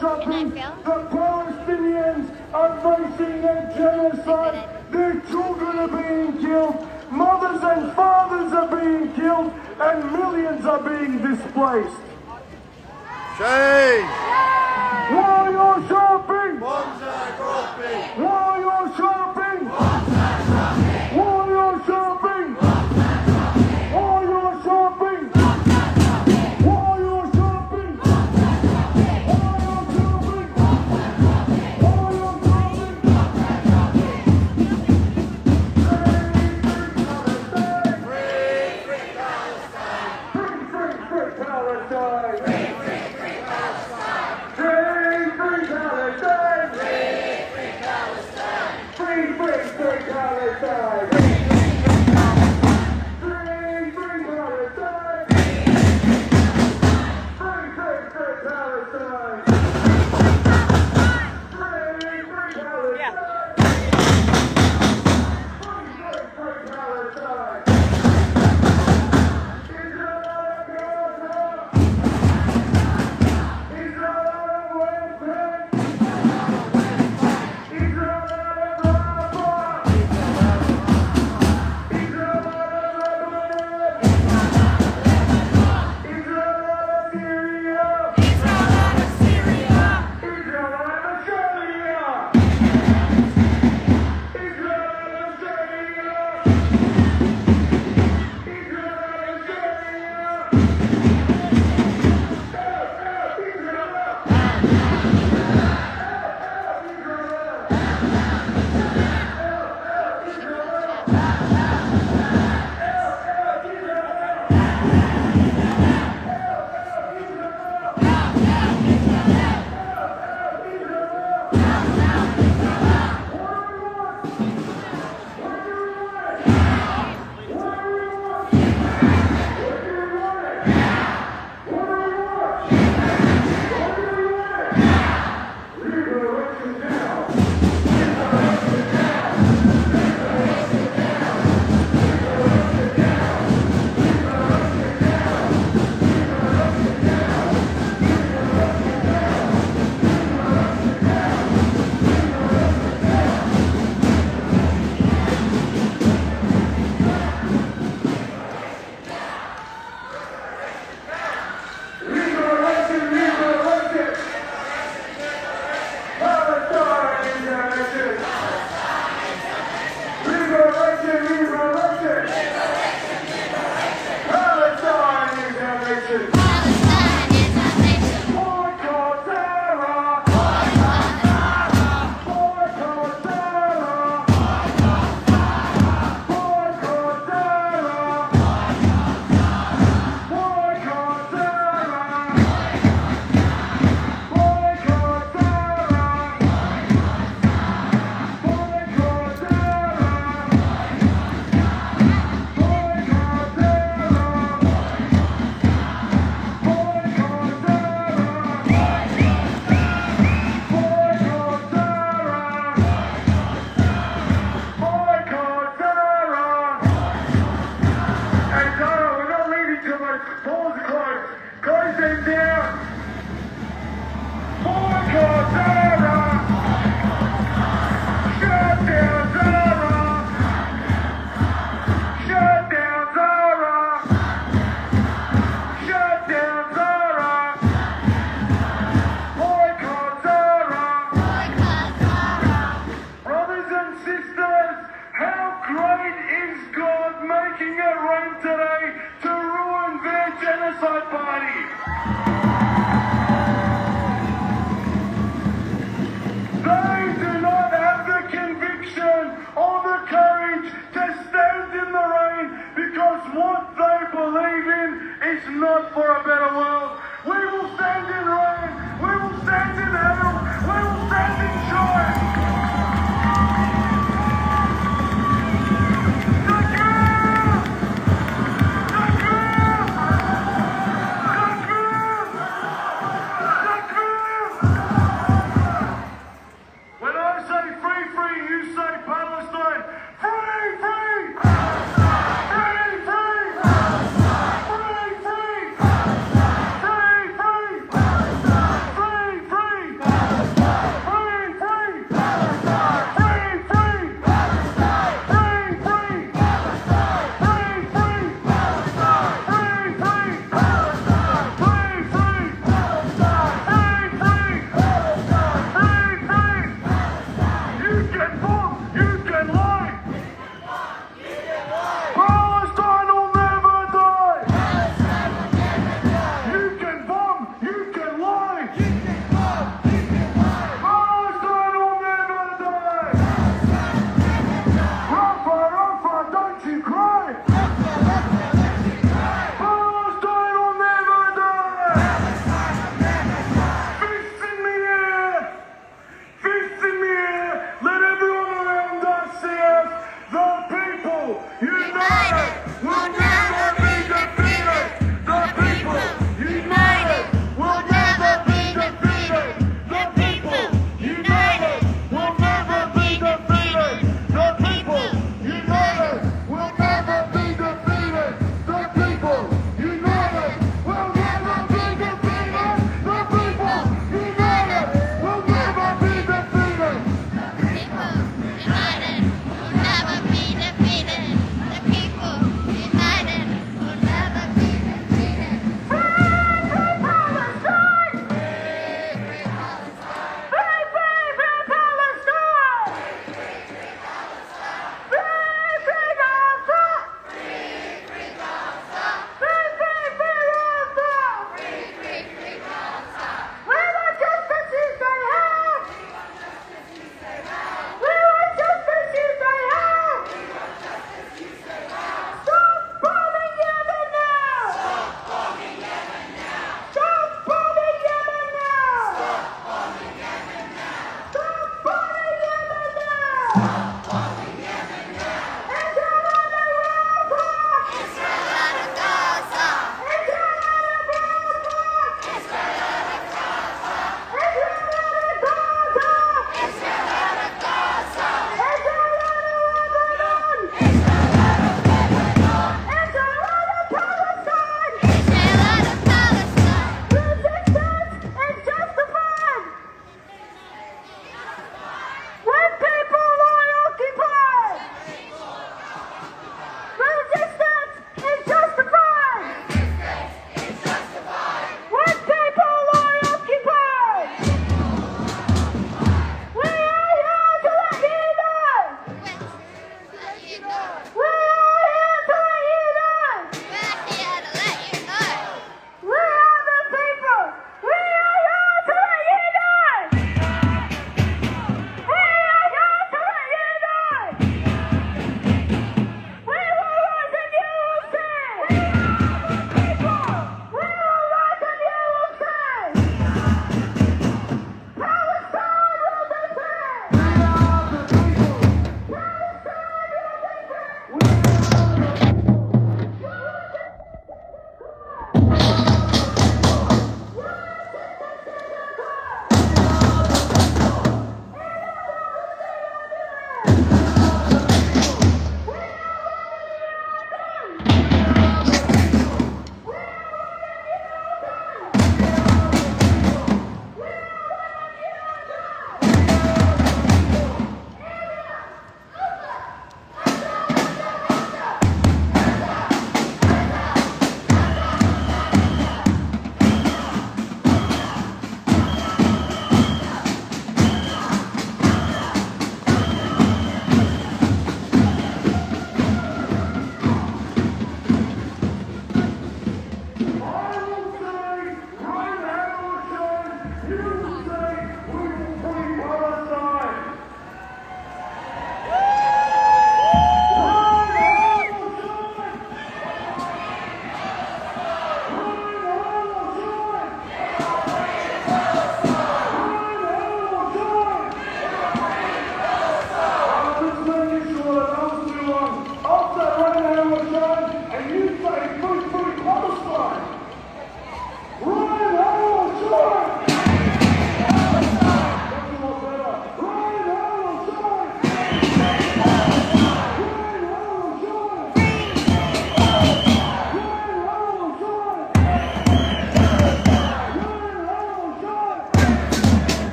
shopping. The Palestinians are facing a genocide. Their children are being killed. Mothers and fathers are being killed. And millions are being displaced. Shame! While you're shopping! Bombs are dropping! While you're shopping! Bombs are dropping! While you're shopping! While you're shopping! While you're shopping! While you're shopping! While you're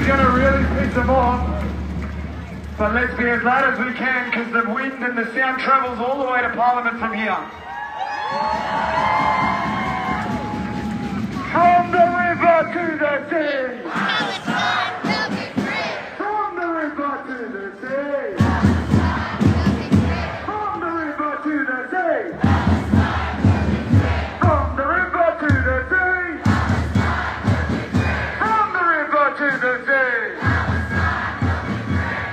is going to really piss them off. But let's be as loud as we can because the wind and the sound travels all the way to Parliament from here. From the river to the sea. Palestine will be free. From the river to the sea. From the river to the sea. From the river to the sea. From the river to the sea.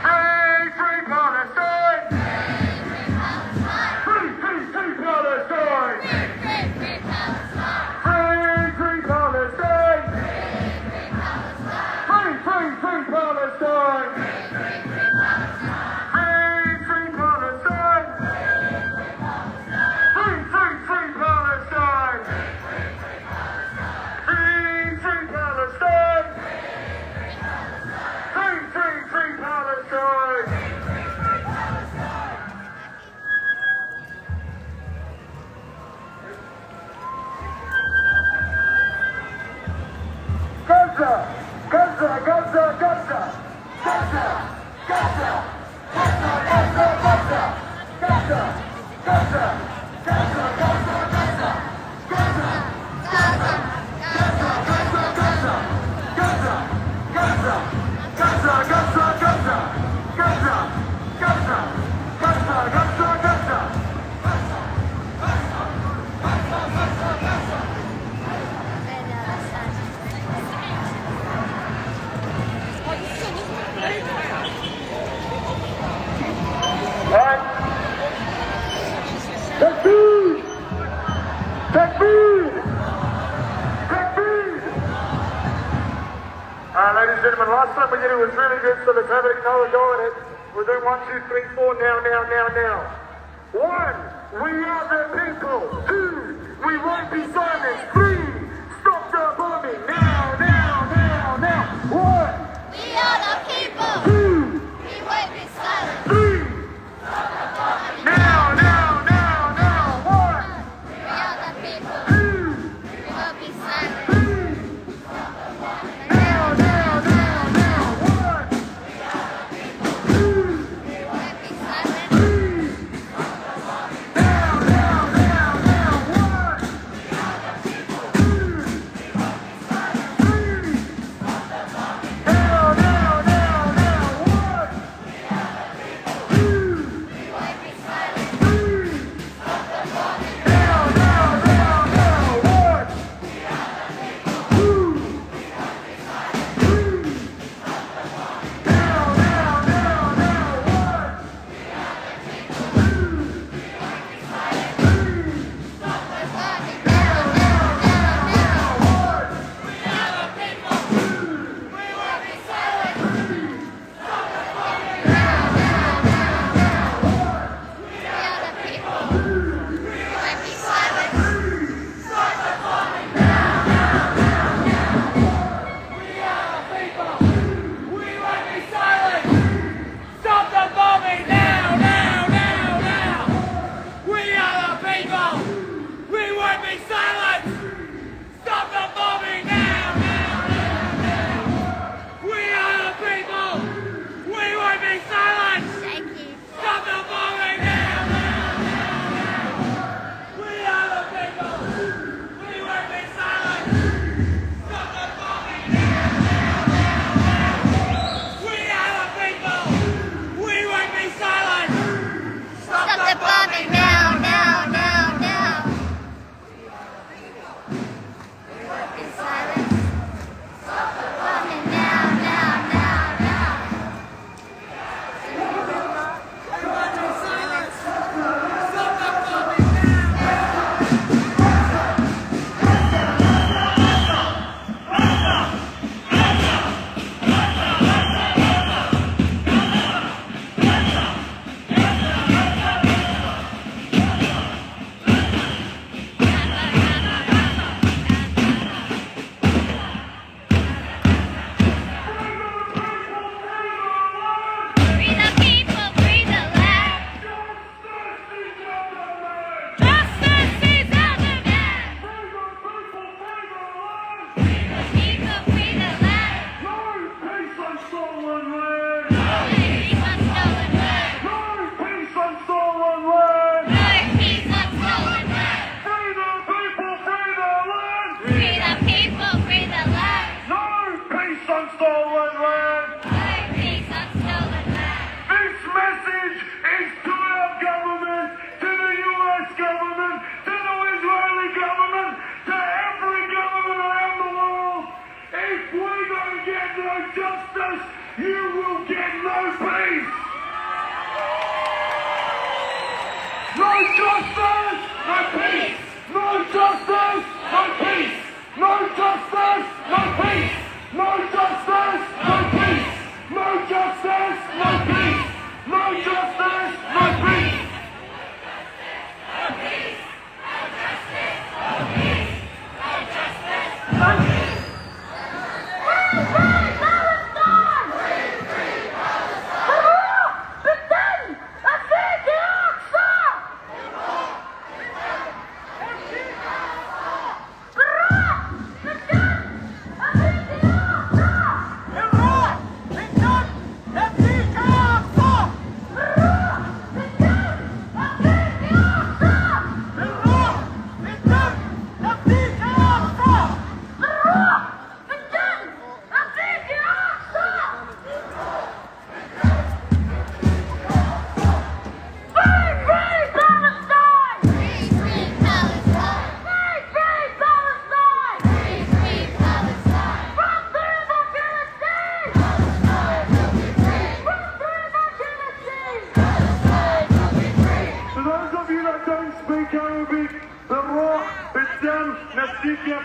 Free, free Palestine. Free, free, free Palestine. Free, free Palestine. Free, free, free Palestine. Free, free Palestine. Free, free, free Palestine. Free, free Palestine. Free, free, free Palestine. Gaza! Gaza! Gaza! Gaza! Gaza! Gaza! Gaza! Gaza! Gaza! Gaza! Gaza! Gaza! Gaza! Gaza! Gaza! Ladies and gentlemen, last time we did it was really good, so let's have another go at it. We'll do 1, 2, 3, 4, now. 1, we are the people. 2, we won't be silent. 3, stop the bombing. Now. 1, We are the people. 2, We won't be silent. 3, now. 1, We are the people. 2, We won't be silent. 3, now. 1, 2, We won't be silent. 3, now. 1, 2, you will get no peace. No justice, no peace. No justice, no peace. No justice, no peace. No justice, no peace. No justice, no peace. No justice, no peace. No peace, no justice, no peace. No justice, no peace.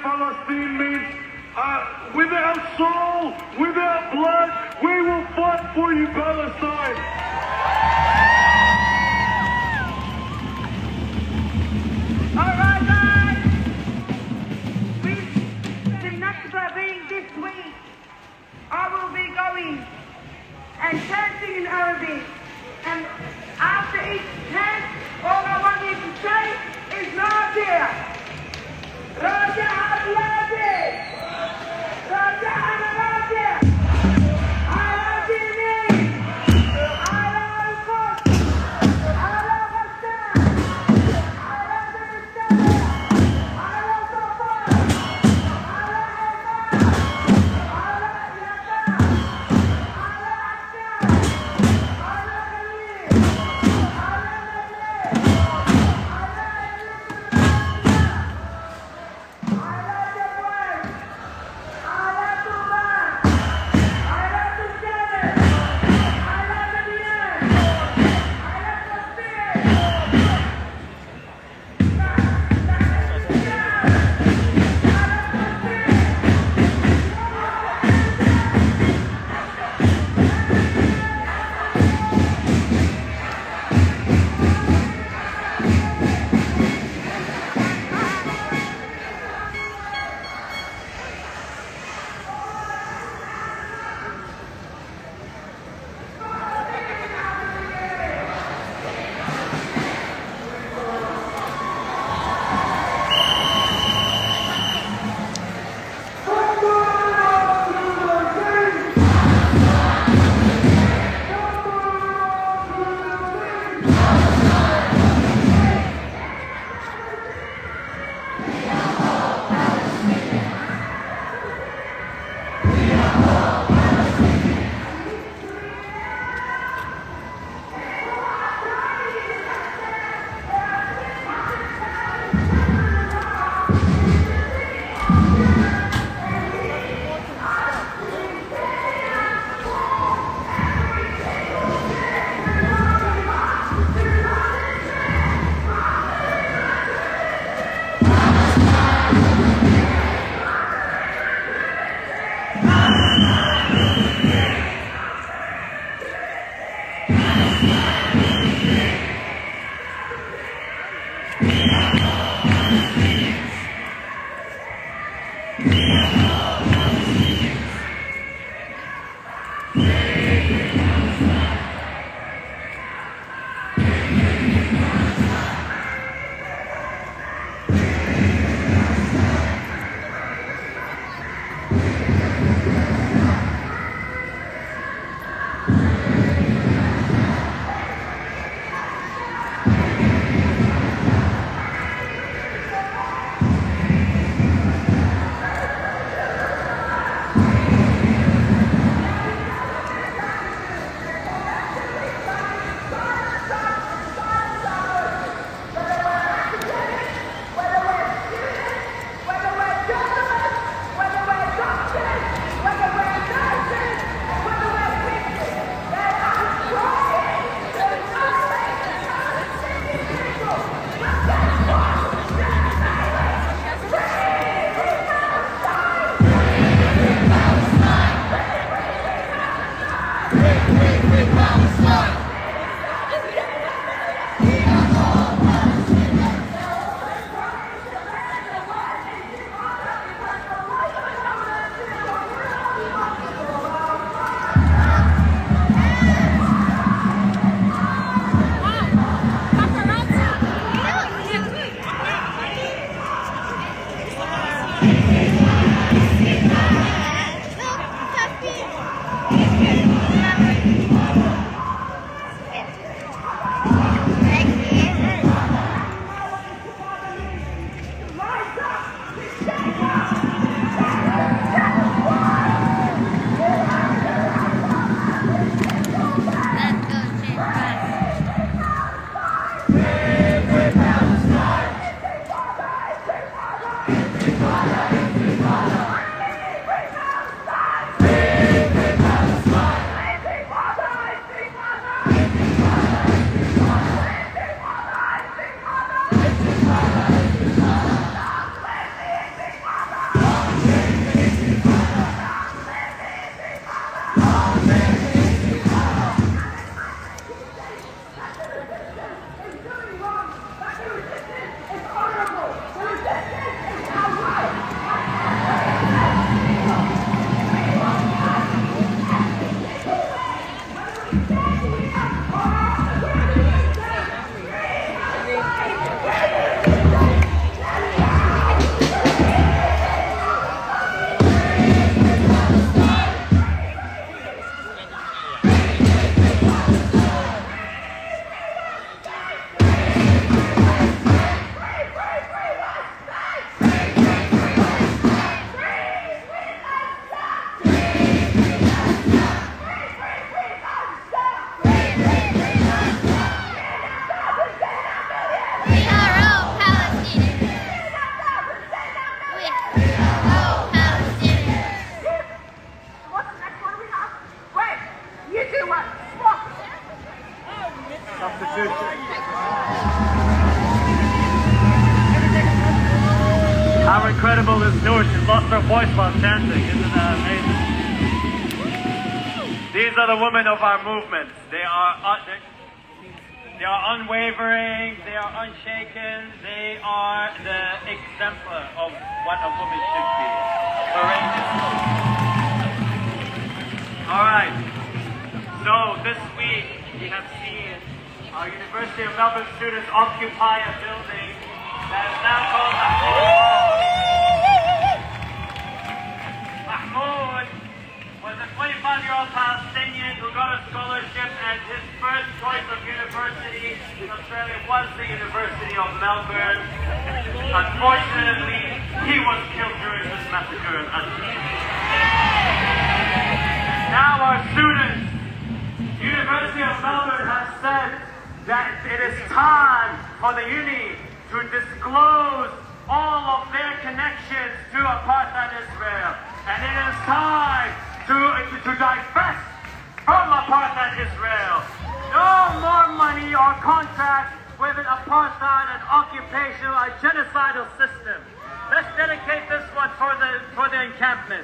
Palestine means with our soul, with our blood, we will fight for you, Palestine. All right, guys. With the Nakba being this week, I will be going and chanting in Arabic. And after each chant, all I want you to say is Raja. Raja al-Raja. Raja al-Raja. Ala dini. Ala al-Quds. Ala Ghassan. Ala Palestine. Ala Safar. Ala Haifa. Ala Nakba. Ala Akkad. Ala Khalid. Ala Nableh. How incredible is Noor? She's lost her voice while chanting. Isn't that amazing? These are the women of our movement. They are unwavering. They are unshaken. They are the exemplar of what a woman should be. Courageous. All right. So this week we have seen our University of Melbourne students occupy a building that is now called Mahmoud Hall. Mahmoud was a 25-year-old Palestinian who got a scholarship, and his first choice of university in Australia was the University of Melbourne. Unfortunately, he was killed during this massacre. Now our students, University of Melbourne has said that it is time for the uni to disclose all of their connections to apartheid Israel. And it is time to divest from apartheid Israel. No more money or contract with an apartheid and occupational and genocidal system. Let's dedicate this one for the encampment.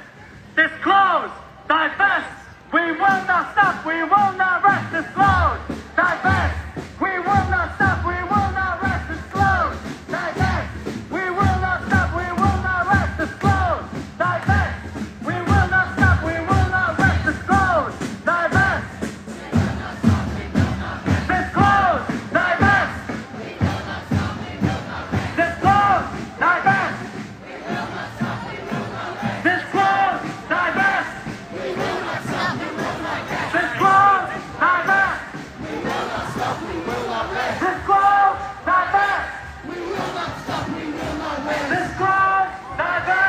Disclose, divest. We will not stop. We will not rest. Disclose, divest. We will not stop. We will not rest. Disclose, divest. We will not stop. We will not rest. Disclose, divest. We will not stop. We will not rest. Disclose, divest. Disclose, divest. Disclose, divest. Disclose, divest. Disclose, divest. Disclose, divest. We will not stop, we will not rest. Disclose, divest.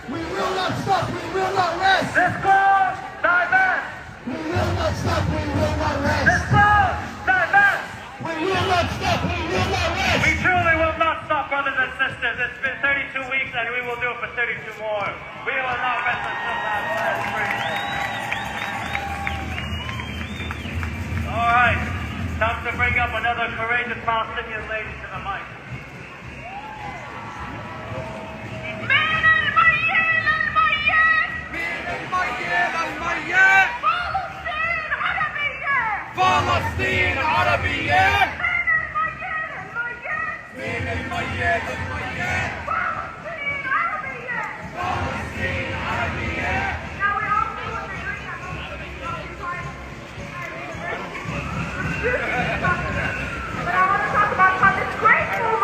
We will not stop, we will not rest. Disclose, divest. We will not stop, we will not rest. Disclose, divest. We will not stop, we will not rest. We truly will not stop, brothers and sisters. It's been 32 weeks and we will do it for 32 more. We will not rest until that is free. All right, time to bring up another courageous Palestinian lady to the mic. فلسطين عربية من الميت الميت فلسطين عربية. Now we all see what they're doing at home. But I want to talk about how this great movement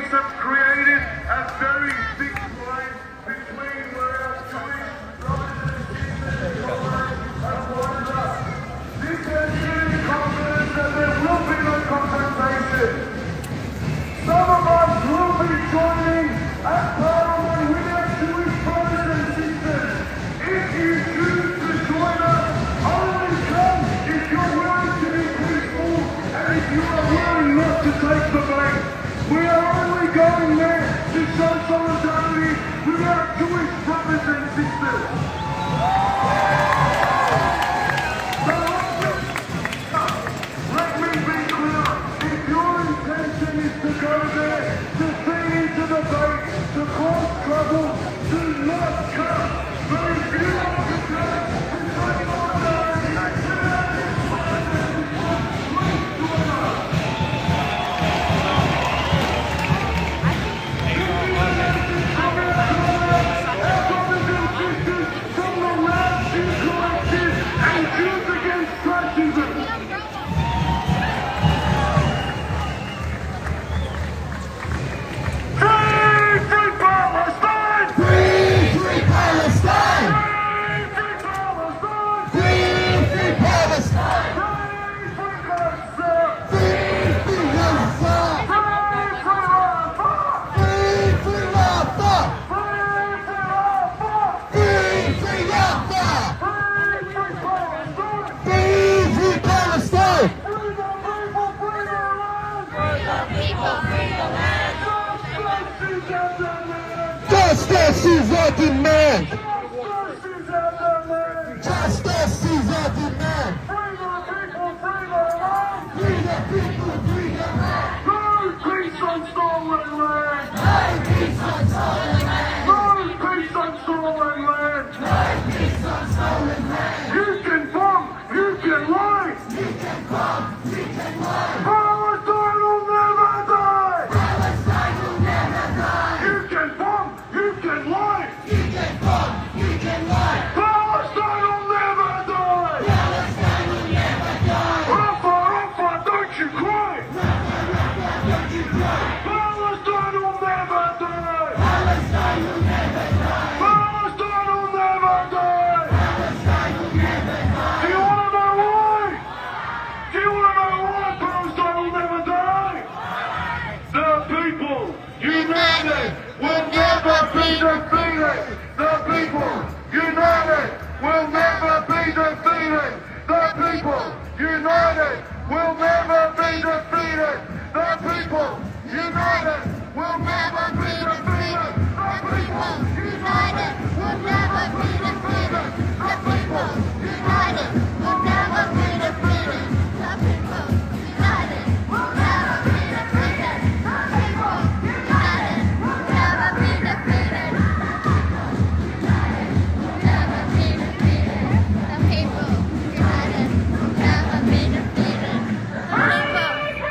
police have created a very thick line between where our Jewish brothers and sisters tolerate and one another. This has given confidence that there will be no confrontation. Some of us will be joining at Parliament with our Jewish brothers and sisters. If you choose to join us, only come if you're willing to be peaceful and if you are willing not to take the blame. We are only going there to show solidarity with our Jewish brothers and sisters. Let me be clear. If your intention is to go there, to feed into the debate, to cause trouble, do not come. But if you want to come, to take solidarity, Justice is our demand! Justice is our demand! Free the people, free the land! No peace on stolen land! No peace on stolen land! No peace on stolen land! No peace on stolen land! You can bomb, you can lie! You can bomb, you can lie! Palestine will never die! Palestine will never die! You can bomb, you can lie! You can bomb, you can lie! Palestine will never die! Palestine will never die! Rafa, Rafa, don't you cry! Don't you cry! Palestine will never die! Palestine will never die! Palestine will never die! Palestine will never die! Do you want to know why? Do you want to know why Palestine will never die? The people united will never be defeated! The people united will never be defeated! The people united will never be defeated! The people united will never be defeated! The people united will never be defeated! The people united will never be defeated! The people united will never be defeated. The people united will never be defeated. Never be defeated. The people united will never be defeated. The people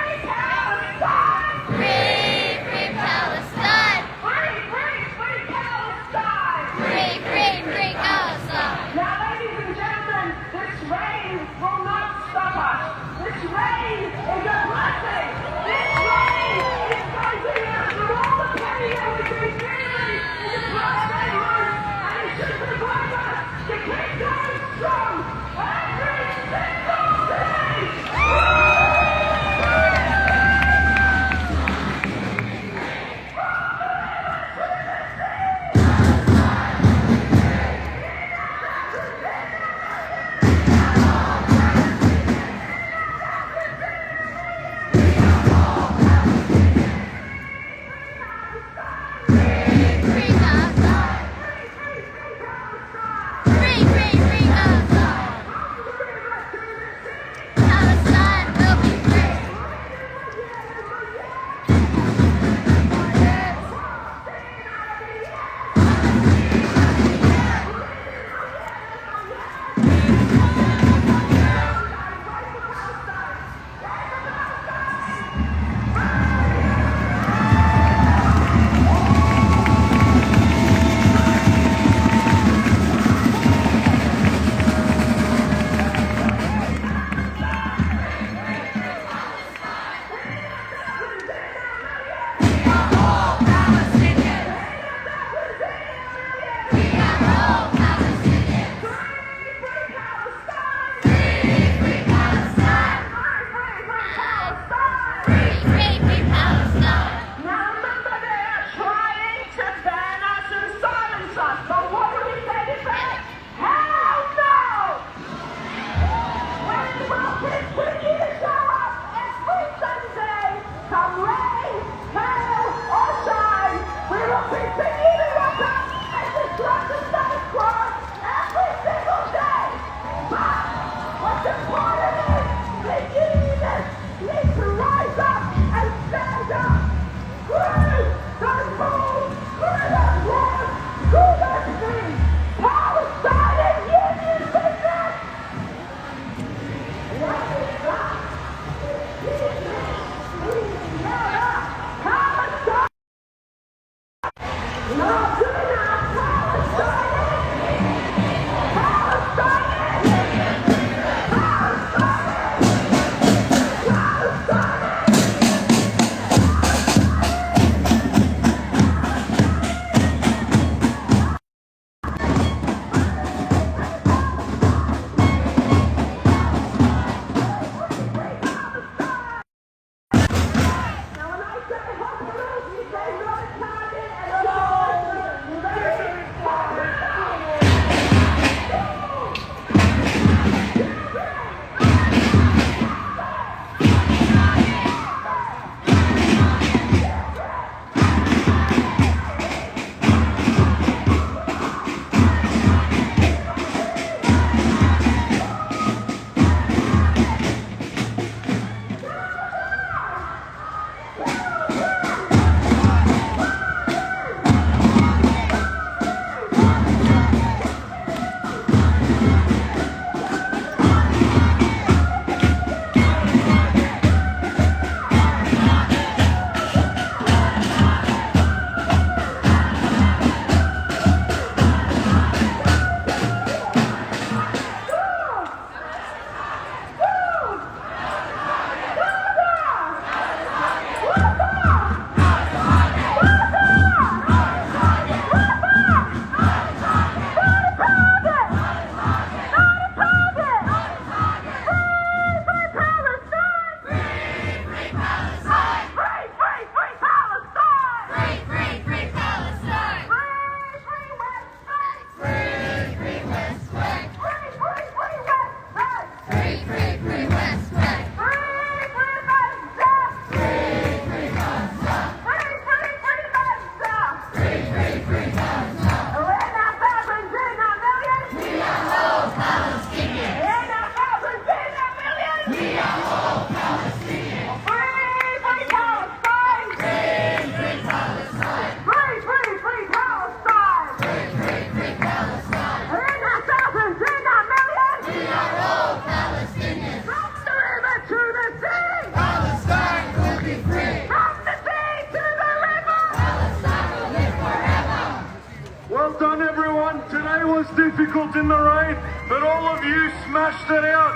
difficult in the rain, but all of you smashed it out.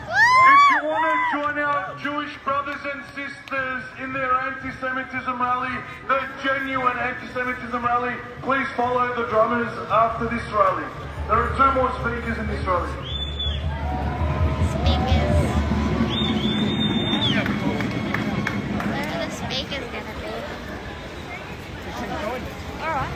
If you want to join our Jewish brothers and sisters in their anti-Semitism rally, their genuine anti-Semitism rally, please follow the drummers after this rally. There are 2 more speakers in this rally. Speakers. Where are the speakers gonna be? Alright.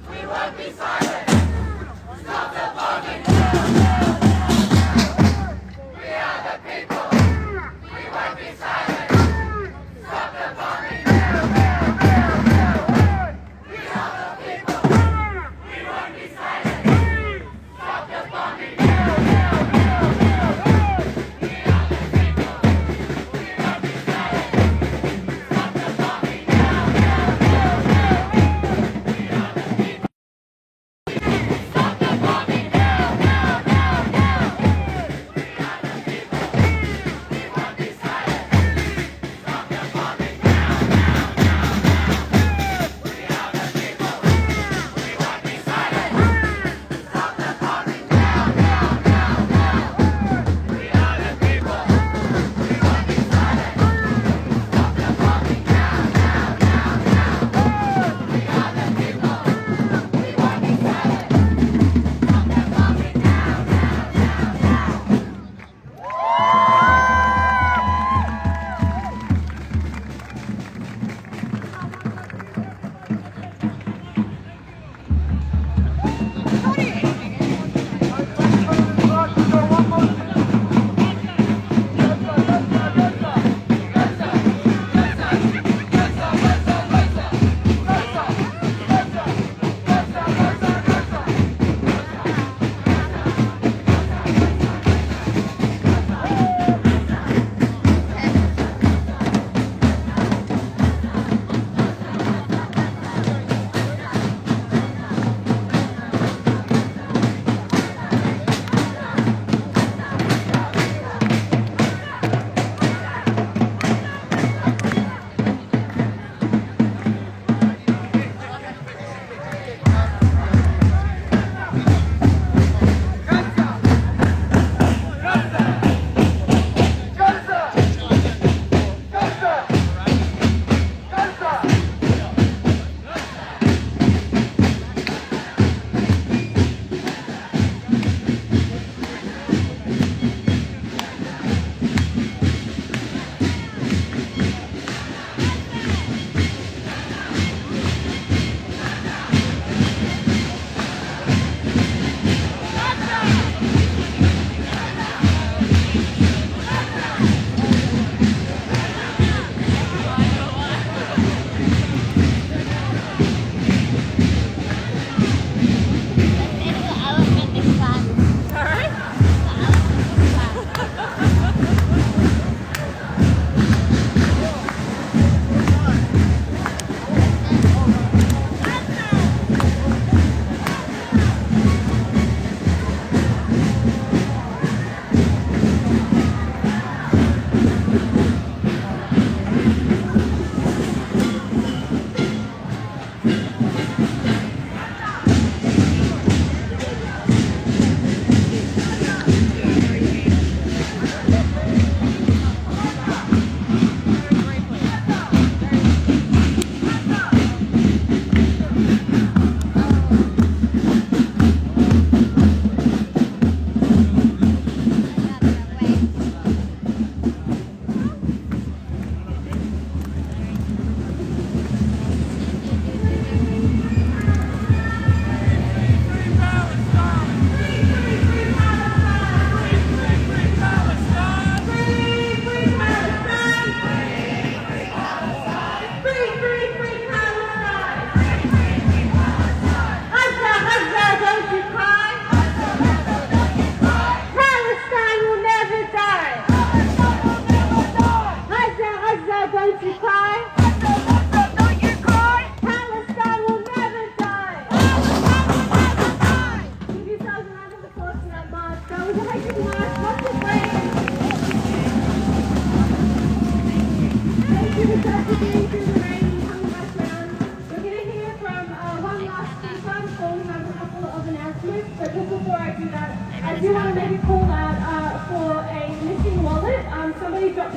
We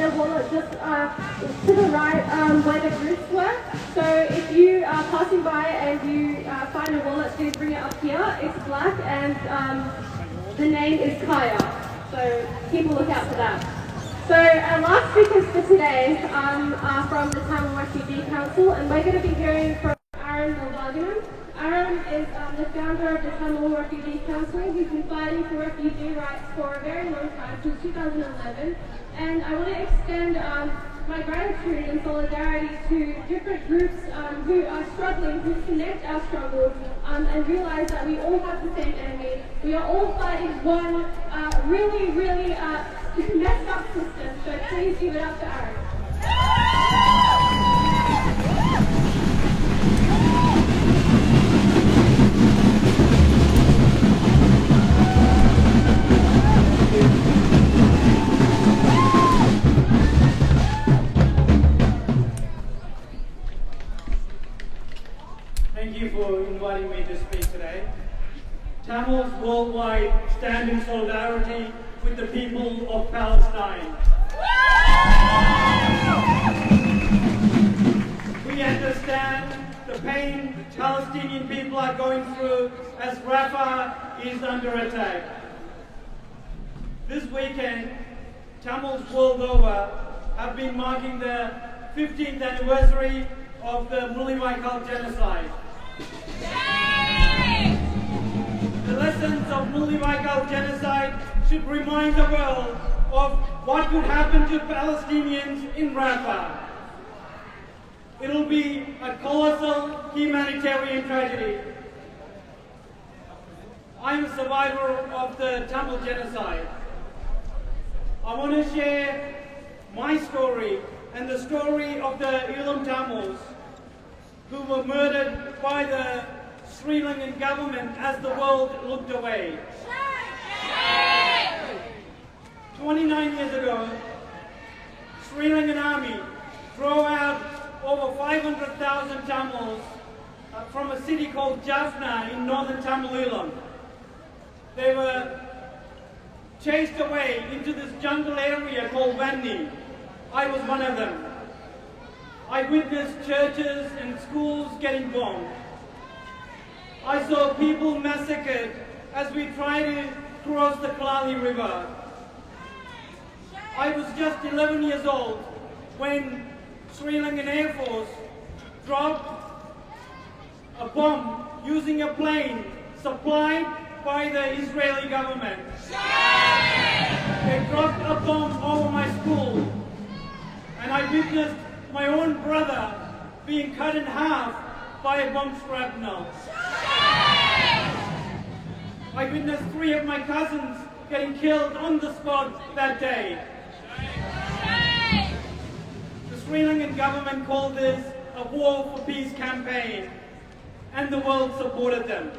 their wallet just to the right where the groups were. So if you are passing by and you find a wallet, please bring it up here. It's black and the name is Kaya. So keep a lookout for that. So our last speakers for today are from the Tamil Refugee Council, and we're going to be hearing from Aaron Melbourne. Aaron is the founder of the Tamil Refugee Council. He's been fighting for refugee rights for a very long time, since 2011. And I want to extend my gratitude and solidarity to different groups who are struggling, who connect our struggles and realize that we all have the same enemy. We are all fighting one really, really messed up system. So please give it up to Aaron. Thank you for inviting me to speak today. Tamils worldwide stand in solidarity with the people of Palestine. We understand the pain Palestinian people are going through as Rafah is under attack. This weekend, Tamils world over have been marking the 15th anniversary of the Mullawaikal genocide. The lessons of Mullawaikal genocide should remind the world of what could happen to Palestinians in Rafah. It will be a colossal humanitarian tragedy. I am a survivor of the Tamil genocide. I want to share my story and the story of the Elam Tamils who were murdered by the Sri Lankan government as the world looked away. 29 years ago, Sri Lankan army drove out over 500,000 Tamils from a city called Jaffna in northern Tamil Elam. They were chased away into this jungle area called Vanni. I was one of them. I witnessed churches and schools getting bombed. I saw people massacred as we tried to cross the Kalali River. I was just 11 years old when Sri Lankan Air Force dropped a bomb using a plane supplied by the Israeli government. They dropped a bomb over my school, and I witnessed my own brother being cut in half by a bomb shrapnel. I witnessed 3 of my cousins getting killed on the spot that day. The Sri Lankan government called this a war for peace campaign, and the world supported them.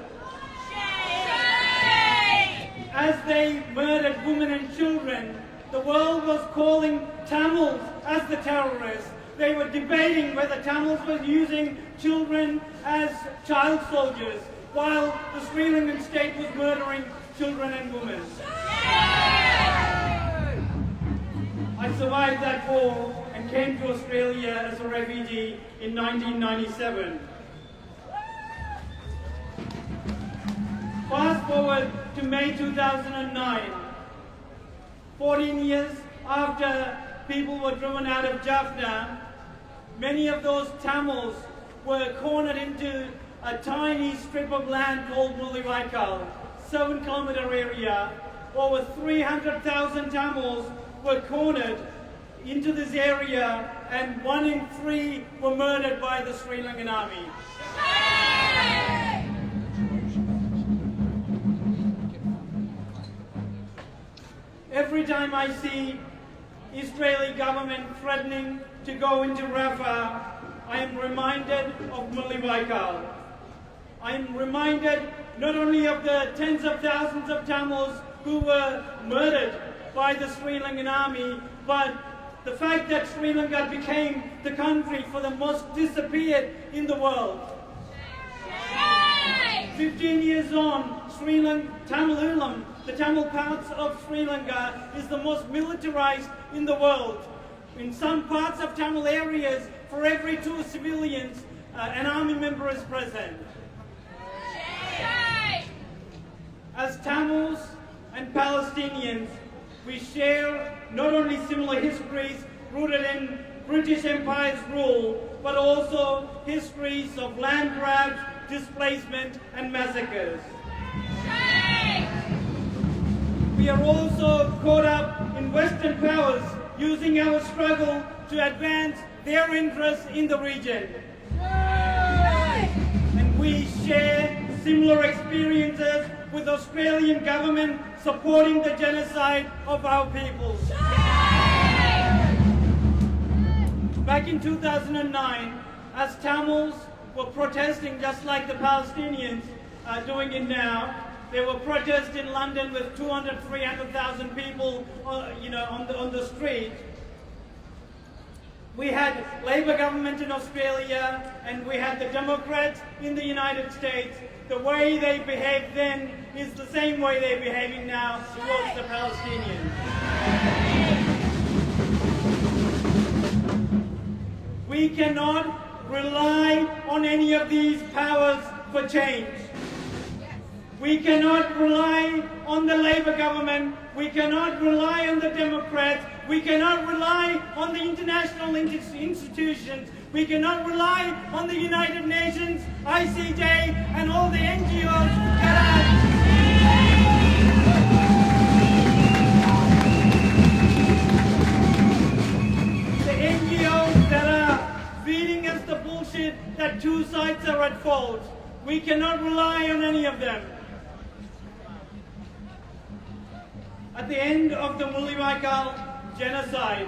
As they murdered women and children, the world was calling Tamils as the terrorists. They were debating whether Tamils were using children as child soldiers, while the Sri Lankan state was murdering children and women. I survived that war and came to Australia as a refugee in 1997. Fast forward to May 2009, 14 years after people were driven out of Jaffna, many of those Tamils were cornered into a tiny strip of land called Mullawaikal, 7-kilometre area. Over 300,000 Tamils were cornered into this area, and 1 in 3 were murdered by the Sri Lankan army. Every time I see Israeli government threatening to go into Rafah, I am reminded of Mullawaikal. I am reminded not only of the tens of thousands of Tamils who were murdered by the Sri Lankan army, but the fact that Sri Lanka became the country for the most disappeared in the world. 15 years on, Sri Lanka, Tamil Elam, the Tamil parts of Sri Lanka, is the most militarized in the world. In some parts of Tamil areas, for every 2 civilians, an army member is present. As Tamils and Palestinians, we share not only similar histories rooted in British Empire's rule, but also histories of land grabs, displacement, and massacres. We are also caught up in Western powers using our struggle to advance their interests in the region. And we share similar experiences with Australian government supporting the genocide of our people. Back in 2009, as Tamils were protesting just like the Palestinians are doing it now, there were protests in London with 300,000 people on the street. We had Labour government in Australia and we had the Democrats in the United States. The way they behaved then is the same way they're behaving now towards the Palestinians. We cannot rely on any of these powers for change. We cannot rely on the Labour government. We cannot rely on the Democrats. We cannot rely on the international institutions. We cannot rely on the United Nations, ICJ, and all the NGOs that are feeding us the bullshit that 2 sides are at fault. We cannot rely on any of them. At the end of the Mulliwaikal genocide,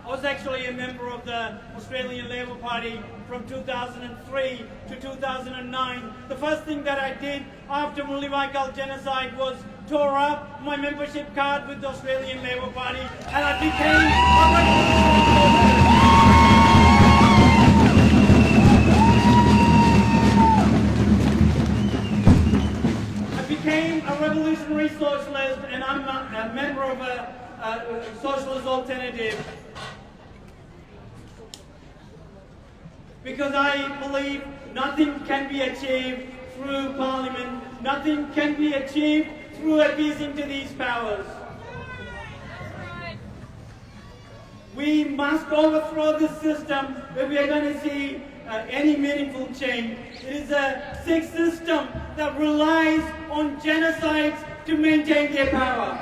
I was actually a member of the Australian Labor Party from 2003 to 2009. The first thing that I did after Mulliwaikal genocide was tore up my membership card with the Australian Labor Party, and I became a revolutionary socialist, and I'm a member of a socialist alternative. Because I believe nothing can be achieved through Parliament, nothing can be achieved through appeasing to these powers. We must overthrow this system if we are going to see any meaningful change. It is a sick system that relies on genocides to maintain their power.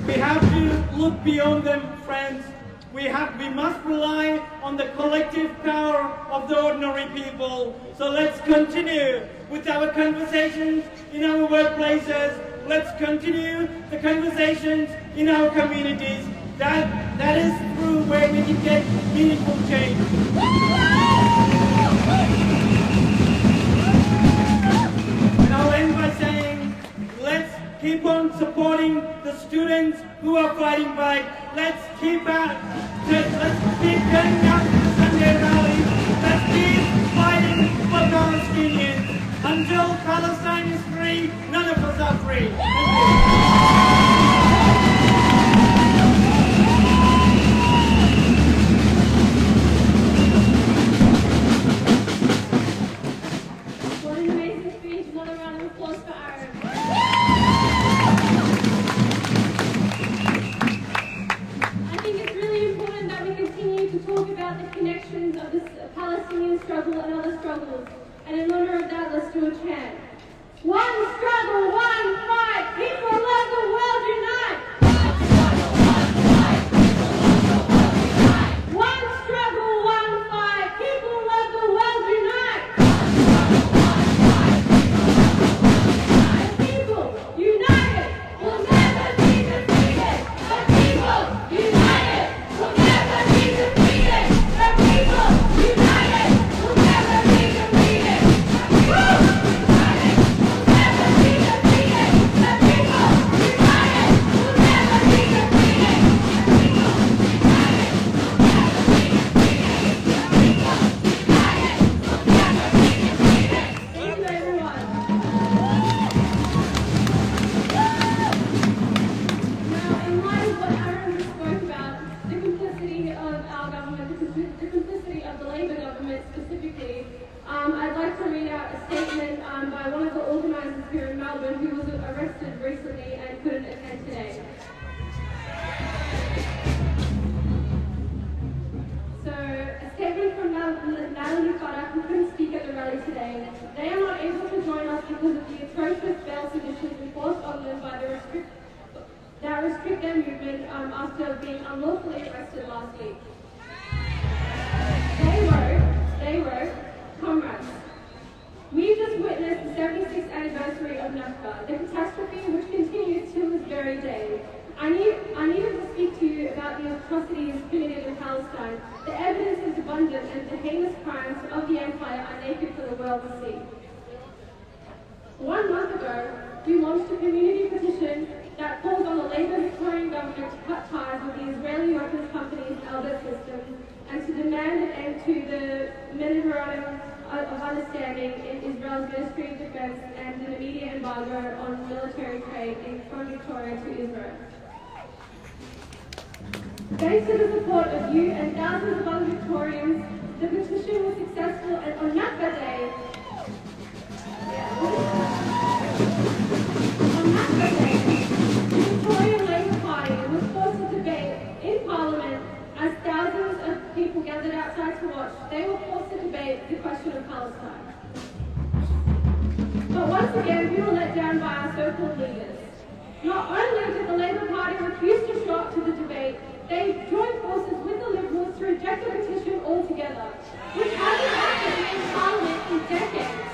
We have to look beyond them, friends. We must rely on the collective power of the ordinary people. So let's continue with our conversations in our workplaces. Let's continue the conversations in our communities. That is through where we can get meaningful change. And I'll end by saying, let's keep on supporting the students who are fighting back. Let's keep getting out to the Sunday rallies. Let's keep fighting for Palestinians. Until Palestine is free, none of us are free. What an amazing speech. Another round of applause for Aaron. I think it's really important that we continue to talk about the connections of this Palestinian struggle and other struggles. And in honor of that, let's do a chant. One struggle, one fight, people of the world unite! One struggle, one fight, people of the world unite! Melbourne who was arrested recently and couldn't attend today. So, a statement from Nakba, who couldn't speak at the rally today. They are not able to join us because of the atrocious bail conditions enforced on them by that restrict their movement after being unlawfully arrested last week. They wrote, comrades, we just witnessed the 76th anniversary of Nakba, the catastrophe which continues till this very day. I needed to speak to you about the atrocities committed in Palestine. The evidence is abundant and the heinous crimes of the empire are naked for the world to see. 1 month ago, we launched a community petition that calls on the Labour Victorian government to cut ties with the Israeli weapons company's Elbit system and to demand an end to the memorandum of understanding in Israel's Ministry of Defense and an immediate embargo on military trade from Victoria to Israel. Thanks to the support of you and thousands of other Victorians, the petition was successful, and on Nakba Day, the Victorian Labour Party was forced to debate in Parliament as thousands of people gathered outside to watch. They were forced to debate the question of Palestine. But once again, we were let down by our so-called leaders. Not only did the Labour Party refuse to show up to the debate, they joined forces with the Liberals to reject the petition altogether, which hasn't happened in Parliament in decades.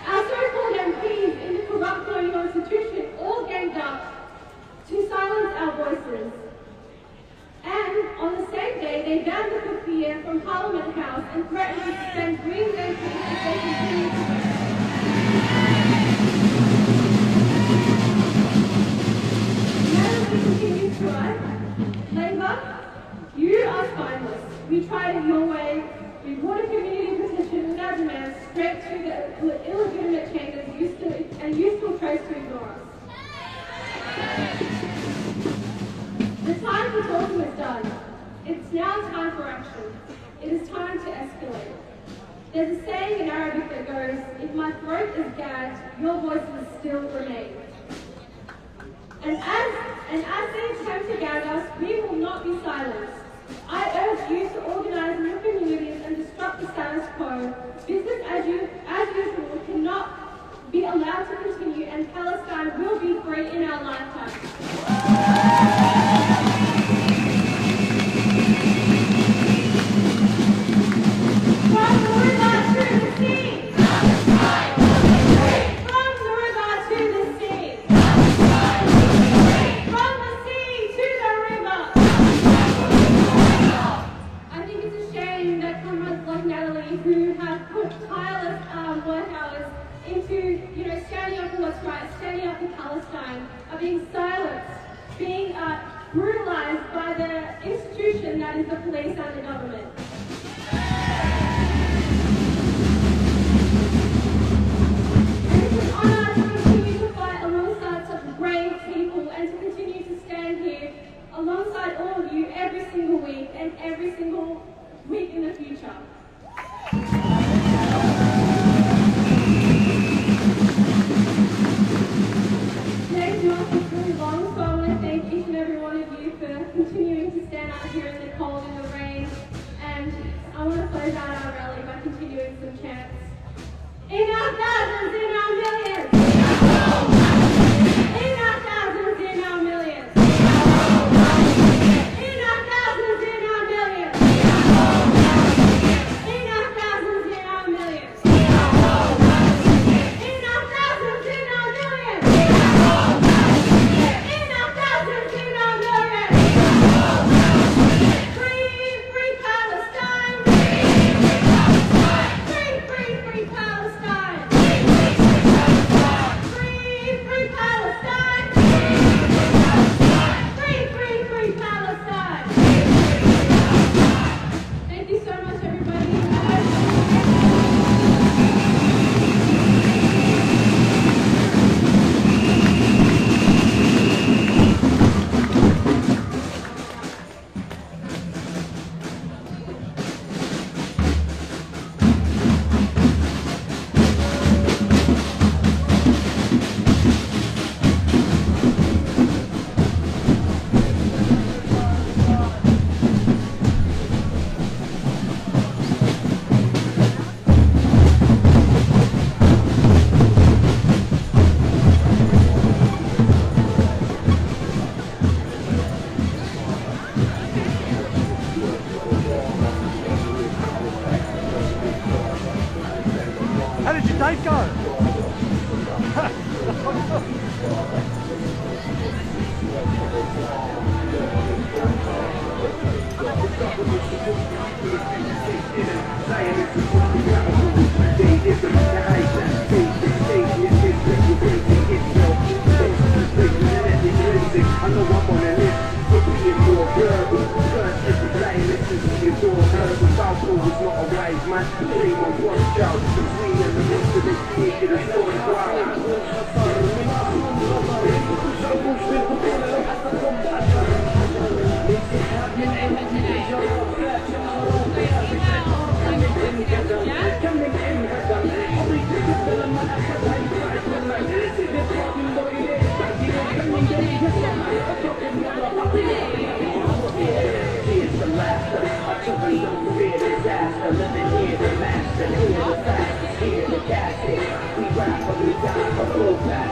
Our so-called MPs in the corrupt colonial institution all ganged up to silence our voices. And on the same day, they banned the kafir from Parliament House and threatened to suspend Greens MPs if they continued to vote. Now we continue to write, Labour, you are spineless. We tried it your way. We brought a community petition with our demands straight to the illegitimate chambers and you still chose to ignore us. The time for talking is done. It's now time for action. It is time to escalate. There's a saying in Arabic that goes, if my throat is gagged, your voices still remain. And as they attempt to gag us, we will not be silenced. I urge you to organize new communities and disrupt the status quo. Business as usual cannot be allowed to continue, and Palestine will be free in our lifetime. From the river to the sea! From the river to the sea! From the sea to the river! I think it's a shame that comrades like Natalie, who have put tireless work hours into, standing up for what's right, standing up for Palestine, are being silenced, being brutalized by the institution that is the police and the government. And it's an honor to continue to fight alongside such brave people and to continue to stand here alongside all of you every single week and every single week in the future. Today's march is really long, so I want to thank each and every one of you for continuing to stand out here in the cold and the rain and I know I'm on a list, but being more verbal. First is the play, listen to your door verbal. Southpaw was not a wise man, the dream on one show. Between and the midst of this year, the story we rap, but we die for full back.